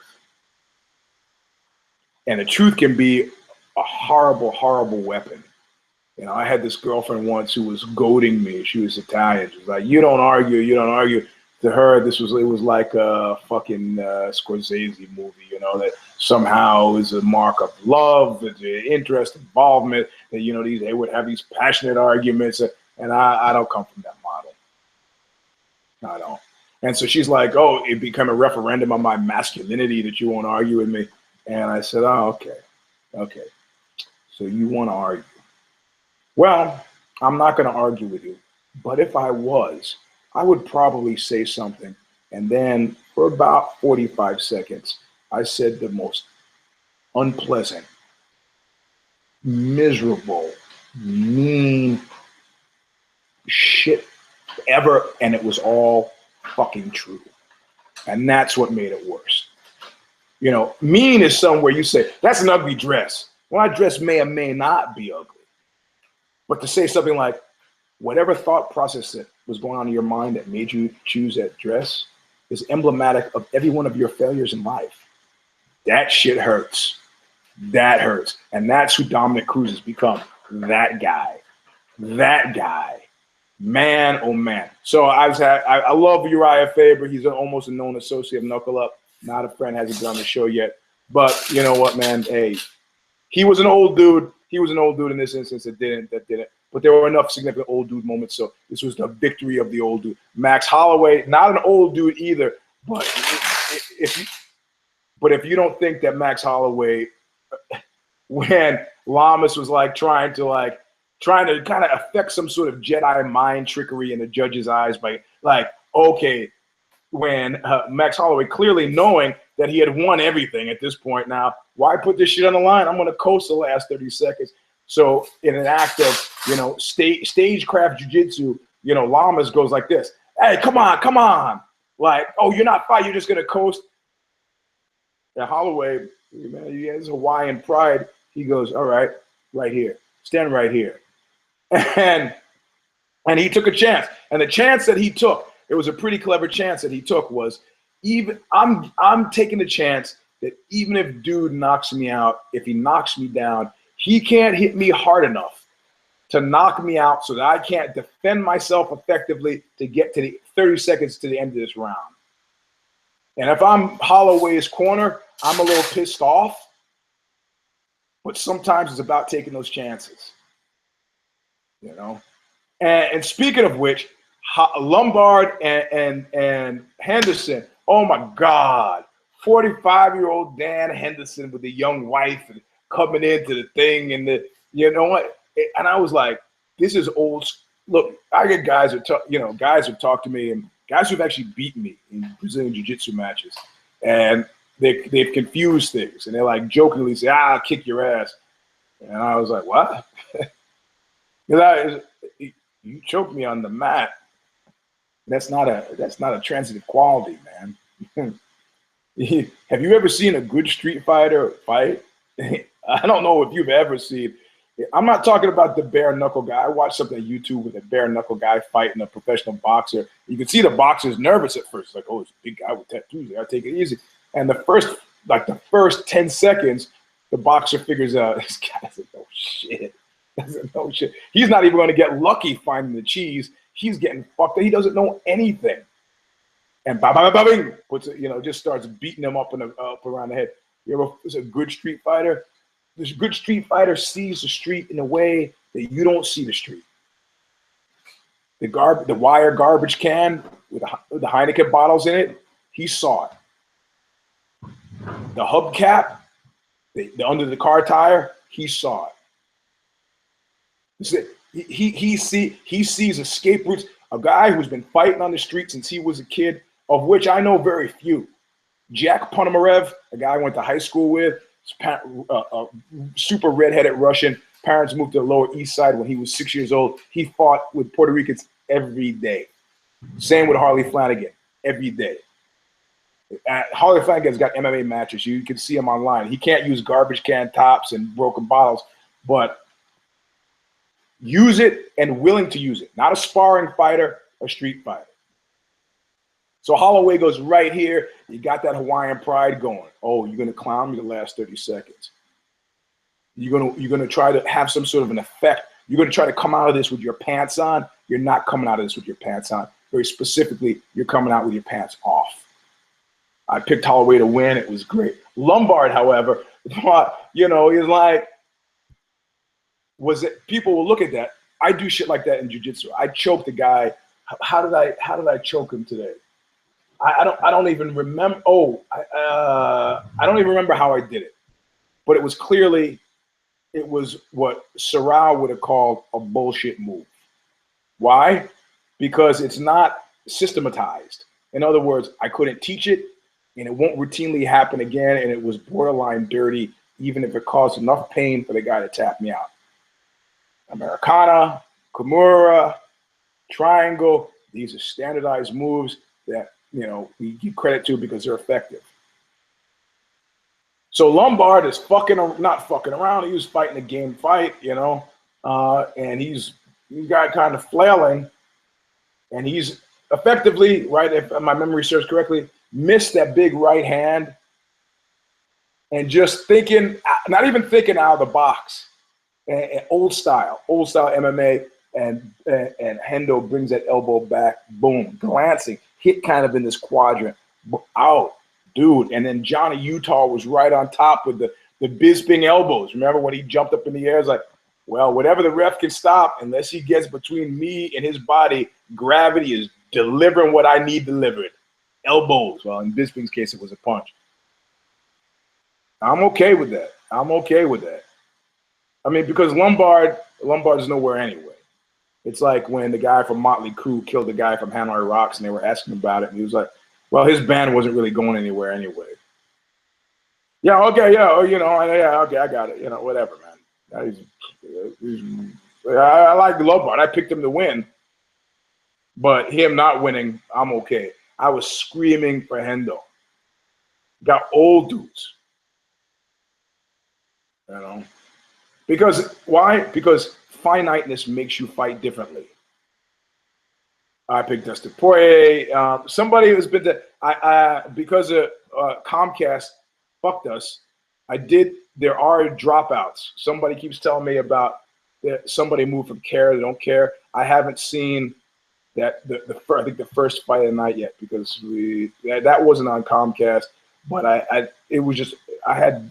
And the truth can be a horrible, horrible weapon. You know, I had this girlfriend once who was goading me. She was Italian. She was like, you don't argue. To her, it was like a fucking Scorsese movie, you know, that somehow is a mark of love, interest, involvement, that, you know, they would have these passionate arguments. And I don't come from that model. I don't. And so she's like, oh, it became a referendum on my masculinity that you won't argue with me. And I said, oh, okay. So you want to argue. Well, I'm not going to argue with you. But if I was, I would probably say something. And then for about 45 seconds, I said the most unpleasant, miserable, mean shit ever. And it was all fucking true. And that's what made it worse. You know, mean is somewhere you say, that's an ugly dress. Well, that dress may or may not be ugly. But to say something like, whatever thought process that was going on in your mind that made you choose that dress is emblematic of every one of your failures in life. That shit hurts. That hurts. And that's who Dominic Cruz has become. That guy. Man, oh man. So I love Uriah Faber. He's almost a known associate of Knuckle Up. Not a friend, hasn't been on the show yet. But you know what, man? Hey, he was an old dude. He was an old dude in this instance that didn't. But there were enough significant old dude moments. So this was the victory of the old dude. Max Holloway, not an old dude either. But if you don't think that Max Holloway, when Lamas was trying to kind of affect some sort of Jedi mind trickery in the judge's eyes by okay, when Max Holloway clearly knowing that he had won everything at this point now, why put this shit on the line? I'm going to coast the last 30 seconds. So in an act of, you know, stagecraft jiu-jitsu, you know, Lamas goes like this. Hey, come on. Like, oh, you're not fighting. You're just going to coast. And Holloway, man, he has Hawaiian pride. He goes, all right, right here. Stand right here. And he took a chance. And the chance that he took, it was a pretty clever chance that he took, was even I'm taking the chance that even if dude knocks me out, if he knocks me down, he can't hit me hard enough to knock me out so that I can't defend myself effectively to get to the 30 seconds to the end of this round. And if I'm Holloway's corner, I'm a little pissed off. But sometimes it's about taking those chances, you know. And speaking of which, Lombard and Henderson, oh my God, 45-year-old Dan Henderson with a young wife and coming into the thing, and you know what? And I was like, this is old. Look, I get guys who talk, guys who talk to me, and guys who've actually beaten me in Brazilian Jiu-Jitsu matches, and they've confused things, and they're like jokingly say, "I'll kick your ass," and I was like, "What?" You choked me on the mat. That's not a transitive quality, man. Have you ever seen a good street fighter fight? I don't know if you've ever seen. I'm not talking about the bare knuckle guy. I watched something on YouTube with a bare knuckle guy fighting a professional boxer. You can see the boxer's nervous at first, like, oh, it's a big guy with tattoos. I take it easy. And the first 10 seconds, the boxer figures out this guy doesn't know shit. Doesn't know shit. He's not even going to get lucky finding the cheese. He's getting fucked up. He doesn't know anything. And bing, puts it, just starts beating him up up around the head. It's a good street fighter. This good street fighter sees the street in a way that you don't see the street. The wire garbage can with the Heineken bottles in it, he saw it. The hubcap, the under the car tire, he saw it. He sees escape routes. A guy who's been fighting on the street since he was a kid, of which I know very few. Jack Ponomarev, a guy I went to high school with, super redheaded Russian. Parents moved to the Lower East Side when he was 6 years old. He fought with Puerto Ricans every day. Same with Harley Flanagan, every day. Harley Flanagan's got MMA matches. You can see him online. He can't use garbage can tops and broken bottles, but use it and willing to use it. Not a sparring fighter, a street fighter. So Holloway goes right here. You got that Hawaiian pride going. Oh, you're going to clown me the last 30 seconds. You're going to try to have some sort of an effect. You're going to try to come out of this with your pants on. You're not coming out of this with your pants on. Very specifically, you're coming out with your pants off. I picked Holloway to win. It was great. Lombard, however, he's like, people will look at that. I do shit like that in jiu-jitsu. I choked the guy. How did I choke him today? I don't even remember. I don't even remember how I did it, but it was what Sorrell would have called a bullshit move. Why? Because it's not systematized. In other words, I couldn't teach it, and it won't routinely happen again, and it was borderline dirty, even if it caused enough pain for the guy to tap me out. Americana, Kimura, triangle, these are standardized moves that we give credit to because they're effective. So Lombard is not fucking around. He was fighting a game fight, and he's got kind of flailing, and he's effectively, right, if my memory serves correctly, missed that big right hand, and just not even thinking out of the box, and old style MMA, and Hendo brings that elbow back, boom, glancing, hit kind of in this quadrant, out, dude. And then Johnny Utah was right on top with the Bisping elbows. Remember when he jumped up in the air? It's like, well, whatever the ref can stop, unless he gets between me and his body, gravity is delivering what I need delivered. Elbows. Well, in Bisping's case, it was a punch. I'm okay with that. I mean, because Lombard is nowhere anyway. It's like when the guy from Motley Crue killed the guy from Hanoi Rocks, and they were asking about it, and he was like, well, his band wasn't really going anywhere anyway. Yeah, okay, yeah, okay, I got it. Whatever, man. I like Lombard. I picked him to win, but him not winning, I'm okay. I was screaming for Hendo. got old dudes. You know, because why? Because finiteness makes you fight differently. I picked Dustin Poirier. Somebody who's been to because of Comcast fucked us. There are dropouts. Somebody keeps telling me about that somebody moved from care. They don't care. I haven't seen that I think the first fight of the night yet because that wasn't on Comcast. But it was just I had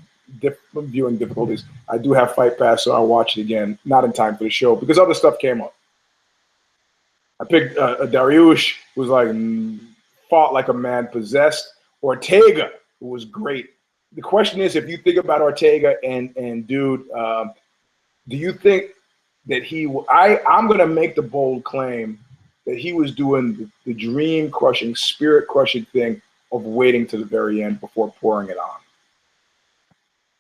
viewing difficulties. I do have Fight Pass, so I'll watch it again. Not in time for the show because other stuff came up. I picked Dariush, who was like fought like a man possessed. Ortega, who was great. The question is, if you think about Ortega and dude, do you think that I'm going to make the bold claim that he was doing the dream crushing, spirit crushing thing of waiting to the very end before pouring it on.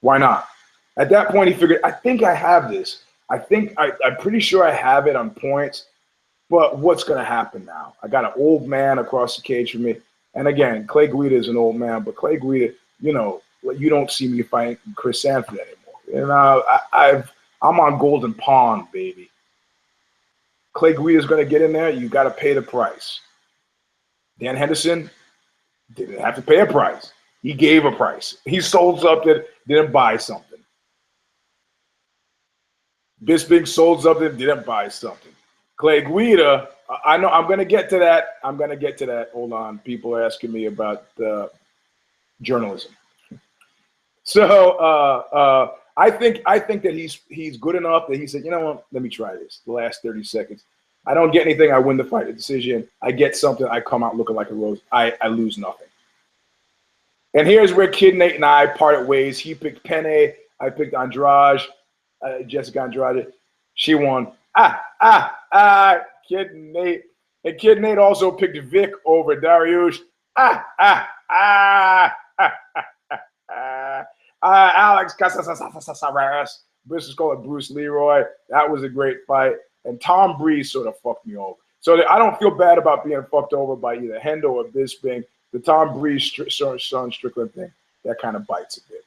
Why not? At that point, he figured, I think I have this. I'm pretty sure I have it on points. But what's going to happen now? I got an old man across the cage from me. And again, Clay Guida is an old man, but Clay Guida, you don't see me fighting Chris Sanford anymore. And I'm on Golden Pond, baby. Clay Guida is going to get in there. You got to pay the price. Dan Henderson didn't have to pay a price. He gave a price. He sold something, didn't buy something. Bisping sold something, didn't buy something. Clay Guida, I know I'm going to get to that. Hold on. People are asking me about journalism. So I think that he's good enough that he said, you know what, let me try this. The last 30 seconds. I don't get anything. I win the fight, the decision. I get something. I come out looking like a rose. I lose nothing. And here's where Kid Nate and I parted ways. He picked Penne. I picked Andrade, Jessica Andrade. She won. Kid Nate. And Kid Nate also picked Vic over Dariush. Alex Casares. Bristol call it Bruce Leroy. That was a great fight. And Tom Breeze sort of fucked me over. So I don't feel bad about being fucked over by either Hendo or Bisping. The Tom Breeze, Sean Strickland thing, that kind of bites a bit.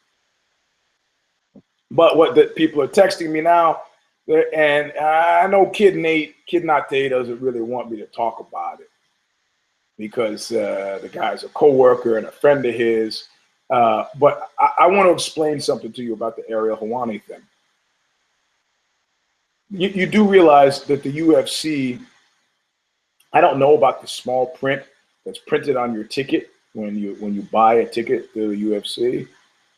But what the people are texting me now, and I know Kid Nate doesn't really want me to talk about it because the guy's a coworker and a friend of his. But I want to explain something to you about the Ariel Helwani thing. You do realize that the UFC, I don't know about the small print that's printed on your ticket when you buy a ticket to the UFC.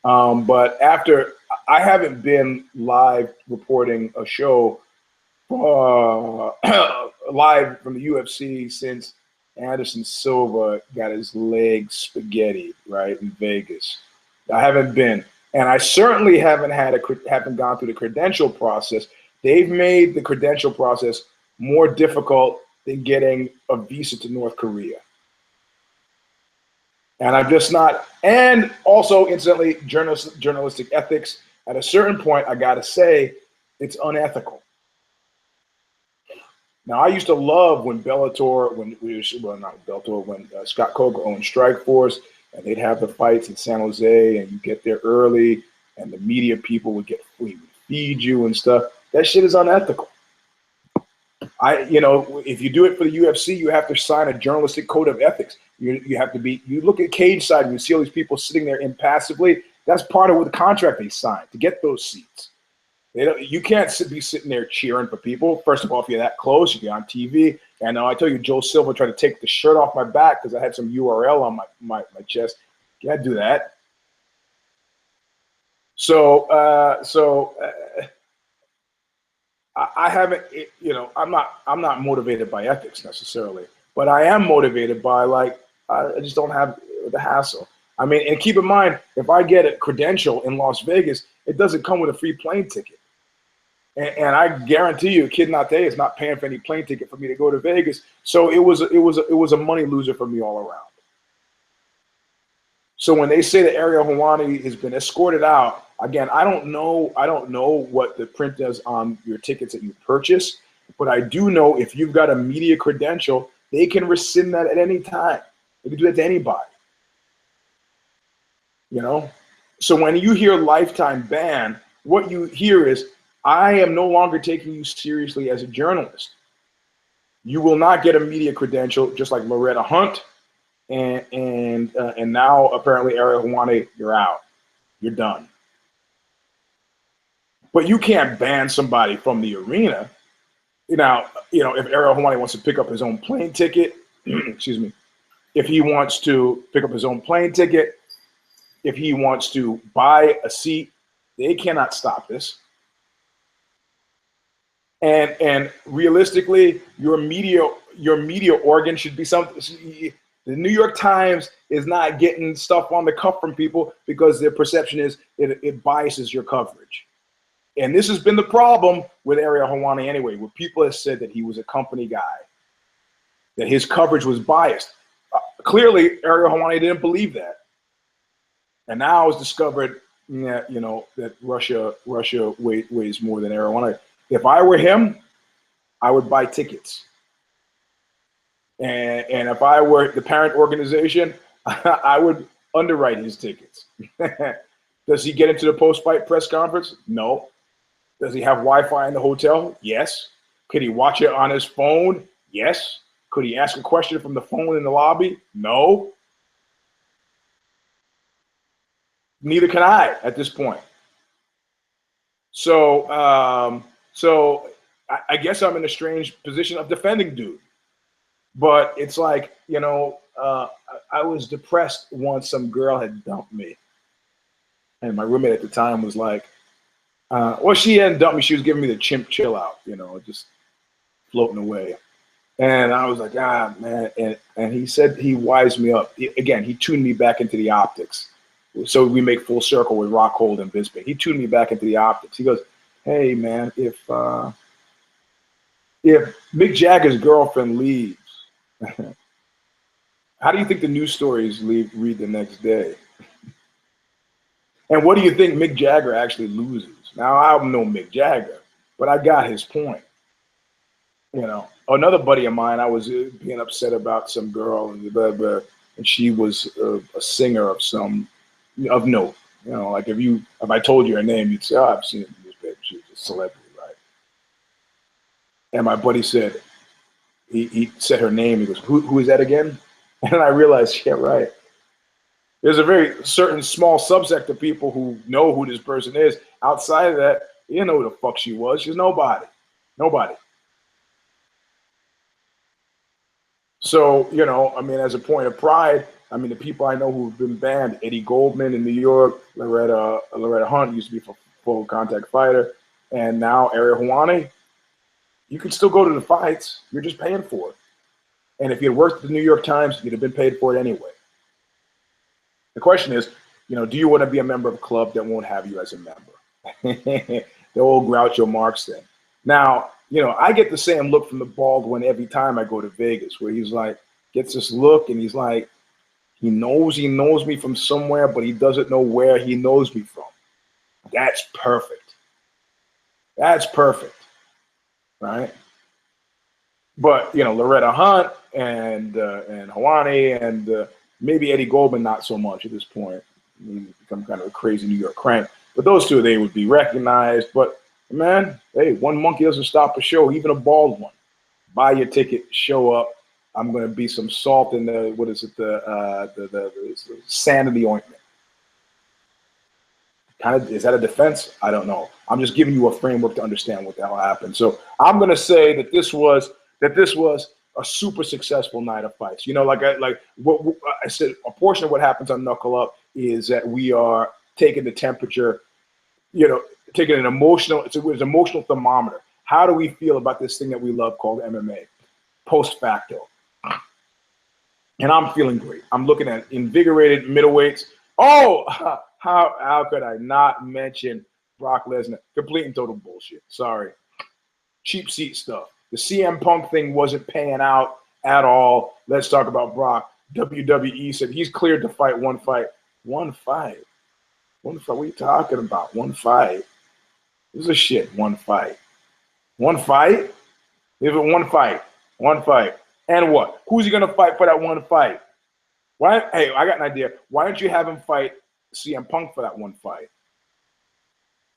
But after I haven't been live reporting a show live from the UFC since Anderson Silva got his legs spaghetti right in Vegas. I haven't been, and I certainly haven't gone through the credential process. They've made the credential process more difficult than getting a visa to North Korea. And I'm just not, and also incidentally, journalistic ethics, at a certain point, I gotta say, it's unethical. Now, I used to love when Bellator, when Scott Coker owned Strikeforce, and they'd have the fights in San Jose, and you get there early, and the media people would feed you and stuff. That shit is unethical. If you do it for the UFC, you have to sign a journalistic code of ethics. You have to you look at cage side and you see all these people sitting there impassively. That's part of what the contract they signed to get those seats. You can't be sitting there cheering for people. First of all, if you're that close, you're on TV. And I tell you, Joe Silva tried to take the shirt off my back because I had some URL on my chest. You can't do that. I haven't, I'm not motivated by ethics necessarily, but I am motivated by I just don't have the hassle. I mean, and keep in mind, if I get a credential in Las Vegas, it doesn't come with a free plane ticket. And I guarantee you, Kid Nate is not paying for any plane ticket for me to go to Vegas. So it was a money loser for me all around. So when they say that Ariel Helwani has been escorted out, again, I don't know what the print does on your tickets that you purchase, but I do know if you've got a media credential, they can rescind that at any time. They can do that to anybody. you know? So when you hear lifetime ban, what you hear is, I am no longer taking you seriously as a journalist. You will not get a media credential, just like Loretta Hunt, and now apparently Ariel Helwani, you're out. You're done. But you can't ban somebody from the arena. Now, if Ariel Helwani wants to pick up his own plane ticket, excuse me, if he wants to pick up his own plane ticket, if he wants to buy a seat, they cannot stop this. And realistically, your media organ should be something. The New York Times is not getting stuff on the cuff from people because their perception is it biases your coverage. And this has been the problem with Ariel Helwani anyway, where people have said that he was a company guy, that his coverage was biased. Clearly, Ariel Helwani didn't believe that. And now it's discovered that Russia weighs more than Ariel Helwani. If I were him, I would buy tickets. And if I were the parent organization, I would underwrite his tickets. Does he get into the post-fight press conference? No. Does he have Wi-Fi in the hotel? Yes. Could he watch it on his phone? Yes. Could he ask a question from the phone in the lobby? No. Neither can I at this point. So I guess I'm in a strange position of defending dude. But it's like, I was depressed once some girl had dumped me. And my roommate at the time was like, well, she hadn't dumped me. She was giving me the chimp chill out, just floating away. And I was like, man. And he said he wised me up. He tuned me back into the optics. So we make full circle with Rockhold and Bisping. He tuned me back into the optics. He goes, hey, man, if Mick Jagger's girlfriend leaves, how do you think the news stories read the next day? And what do you think Mick Jagger actually loses? Now, I don't know Mick Jagger, but I got his point. Another buddy of mine, I was being upset about some girl, and she was a singer of note. Like if I told you her name, you'd say, oh, I've seen it in the newspaper. She was a celebrity, right? And my buddy said, he said her name. He goes, who is that again? And I realized, yeah, right. There's a very certain small subsect of people who know who this person is. Outside of that, you didn't know who the fuck she was. She's nobody. Nobody. So, as a point of pride, the people I know who've been banned, Eddie Goldman in New York, Loretta Hunt used to be a full contact fighter, and now Ariel Helwani, you can still go to the fights. You're just paying for it. And if you had worked at the New York Times, you'd have been paid for it anyway. The question is, do you want to be a member of a club that won't have you as a member? The old Groucho Marx thing. Now, I get the same look from the Baldwin every time I go to Vegas, where he's like, gets this look, and he's like, he knows me from somewhere, but he doesn't know where he knows me from. That's perfect. That's perfect, right? But Loretta Hunt and Helwani and maybe Eddie Goldman, not so much at this point. He's become kind of a crazy New York crank. But those two, they would be recognized. But man, hey, one monkey doesn't stop a show, even a bald one. Buy your ticket, show up. I'm going to be some salt in the sand in the ointment. Is that a defense? I don't know. I'm just giving you a framework to understand what the hell happened. So I'm going to say that this was a super successful night of fights. What I said, a portion of what happens on Knuckle Up is that we are taking the temperature, taking an emotional, it's an emotional thermometer. How do we feel about this thing that we love called MMA? Post facto. And I'm feeling great. I'm looking at invigorated middleweights. Oh, how could I not mention Brock Lesnar? Complete and total bullshit. Sorry. Cheap seat stuff. The CM Punk thing wasn't paying out at all. Let's talk about Brock. WWE said he's cleared to fight one fight. One fight? What are you talking about? One fight? This is a shit. One fight. One fight? Leave it one fight. One fight. And what? Who's he going to fight for that one fight? Why? Hey, I got an idea. Why don't you have him fight CM Punk for that one fight?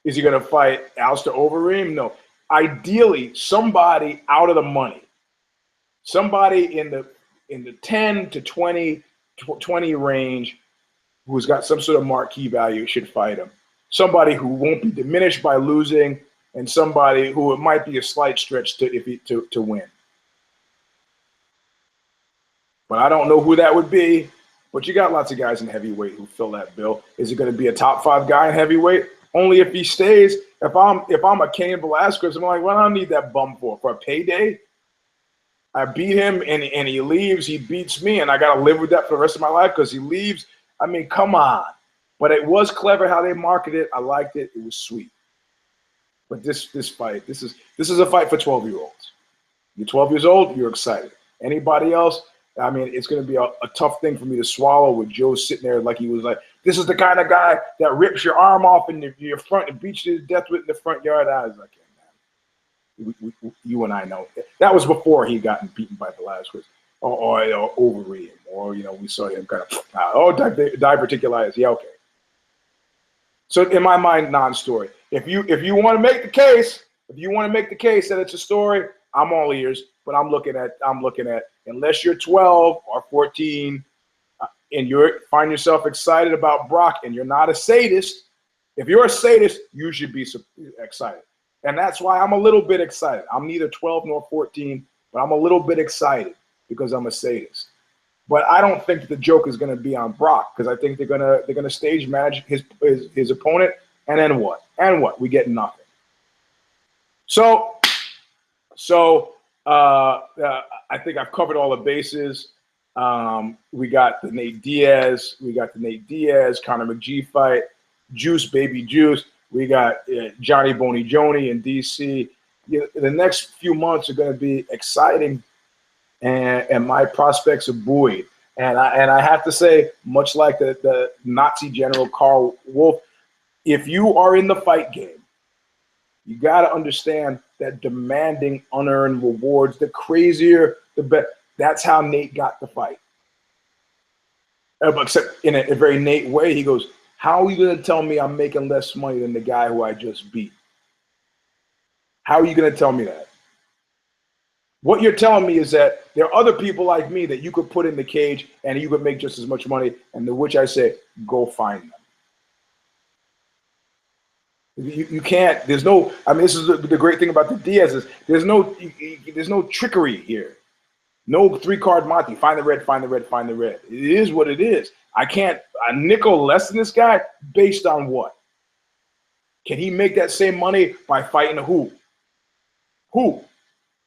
Is he going to fight Alistair Overeem? No. Ideally, somebody out of the money, somebody in the 10 to 20 range who's got some sort of marquee value should fight him. Somebody who won't be diminished by losing, and somebody who it might be a slight stretch to win. But I don't know who that would be. But you got lots of guys in heavyweight who fill that bill. Is it going to be a top 5 guy in heavyweight? Only if he stays. If I'm a Cain Velasquez, I'm like, what do I need that bum for a payday? I beat him and he leaves. He beats me, and I got to live with that for the rest of my life because he leaves. I mean, come on. But it was clever how they marketed it. I liked it. It was sweet. But this fight, this is a fight for 12-year-olds. You're 12 years old, you're excited. Anybody else? I mean, it's going to be a tough thing for me to swallow with Joe sitting there like he was like, this is the kind of guy that rips your arm off in your front and beats you to death with in the front yard. I was like, yeah, man, you and I know. That was before he gotten beaten by Velasquez or Overeem, or, we saw him kind of, diverticulitis. Yeah, okay. So in my mind, non-story. If you want to make the case, that it's a story, I'm all ears. But I'm looking at unless you're 12 or 14 and you find yourself excited about Brock and you're not a sadist. If you're a sadist, you should be excited. And that's why I'm a little bit excited. I'm neither 12 nor 14, but I'm a little bit excited because I'm a sadist. But I don't think the joke is going to be on Brock, because I think they're gonna stage manage his opponent, and then what? And what? We get nothing. So I think I've covered all the bases. We got the Nate Diaz, Conor McGee fight, Juice Baby Juice. We got Johnny Boney Joni in DC. The next few months are going to be exciting, and my prospects are buoyed. And I have to say, much like the Nazi general Karl Wolf, if you are in the fight game, you got to understand that demanding unearned rewards, the crazier, the better. That's how Nate got the fight. Except in a very Nate way, he goes, how are you going to tell me I'm making less money than the guy who I just beat? How are you going to tell me that? What you're telling me is that there are other people like me that you could put in the cage and you could make just as much money, and to which I say, go find them. You can't. There's no. I mean, this is the great thing about the Diaz's. There's no trickery here. No 3-card Monty. Find the red. Find the red. Find the red. It is what it is. I can't a nickel less than this guy based on what? Can he make that same money by fighting who? Who?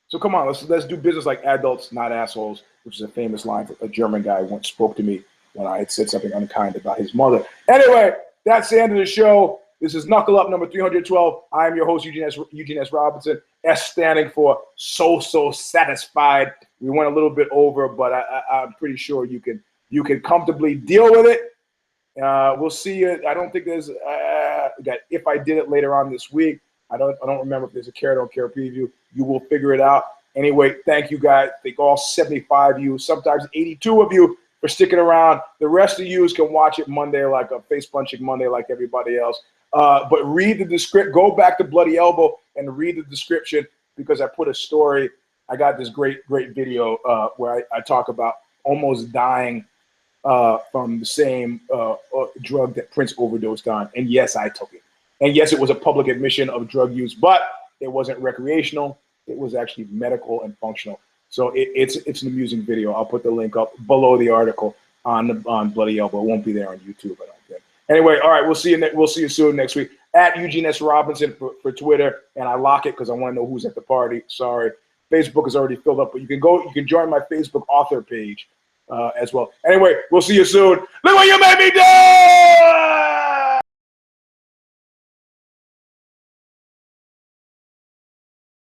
So come on, let's do business like adults, not assholes, which is a famous line a German guy once spoke to me when I had said something unkind about his mother. Anyway, that's the end of the show. This is Knuckle Up number 312. I am your host, Eugene S. Robinson. S standing for so satisfied. We went a little bit over, but I'm pretty sure you can comfortably deal with it. We'll see you. I don't think there's got If I Did It later on this week. I don't remember if there's a Care Don't Care preview. You will figure it out. Anyway, thank you guys. Thank all 75 of you, sometimes 82 of you, for sticking around. The rest of you can watch it Monday, like a face punching Monday, like everybody else. But read the description. Go back to Bloody Elbow and read the description, because I put a story. I got this great video where I talk about almost dying from the same drug that Prince overdosed on. And yes, I took it. And yes, it was a public admission of drug use, but it wasn't recreational. It was actually medical and functional. So it's an amusing video. I'll put the link up below the article on Bloody Elbow. It won't be there on YouTube, I don't think. Anyway, all right, we'll see you soon next week. At Eugene S. Robinson for Twitter, and I lock it because I want to know who's at the party. Sorry, Facebook is already filled up, but you can join my Facebook author page as well. Anyway, we'll see you soon. Look what you made me do!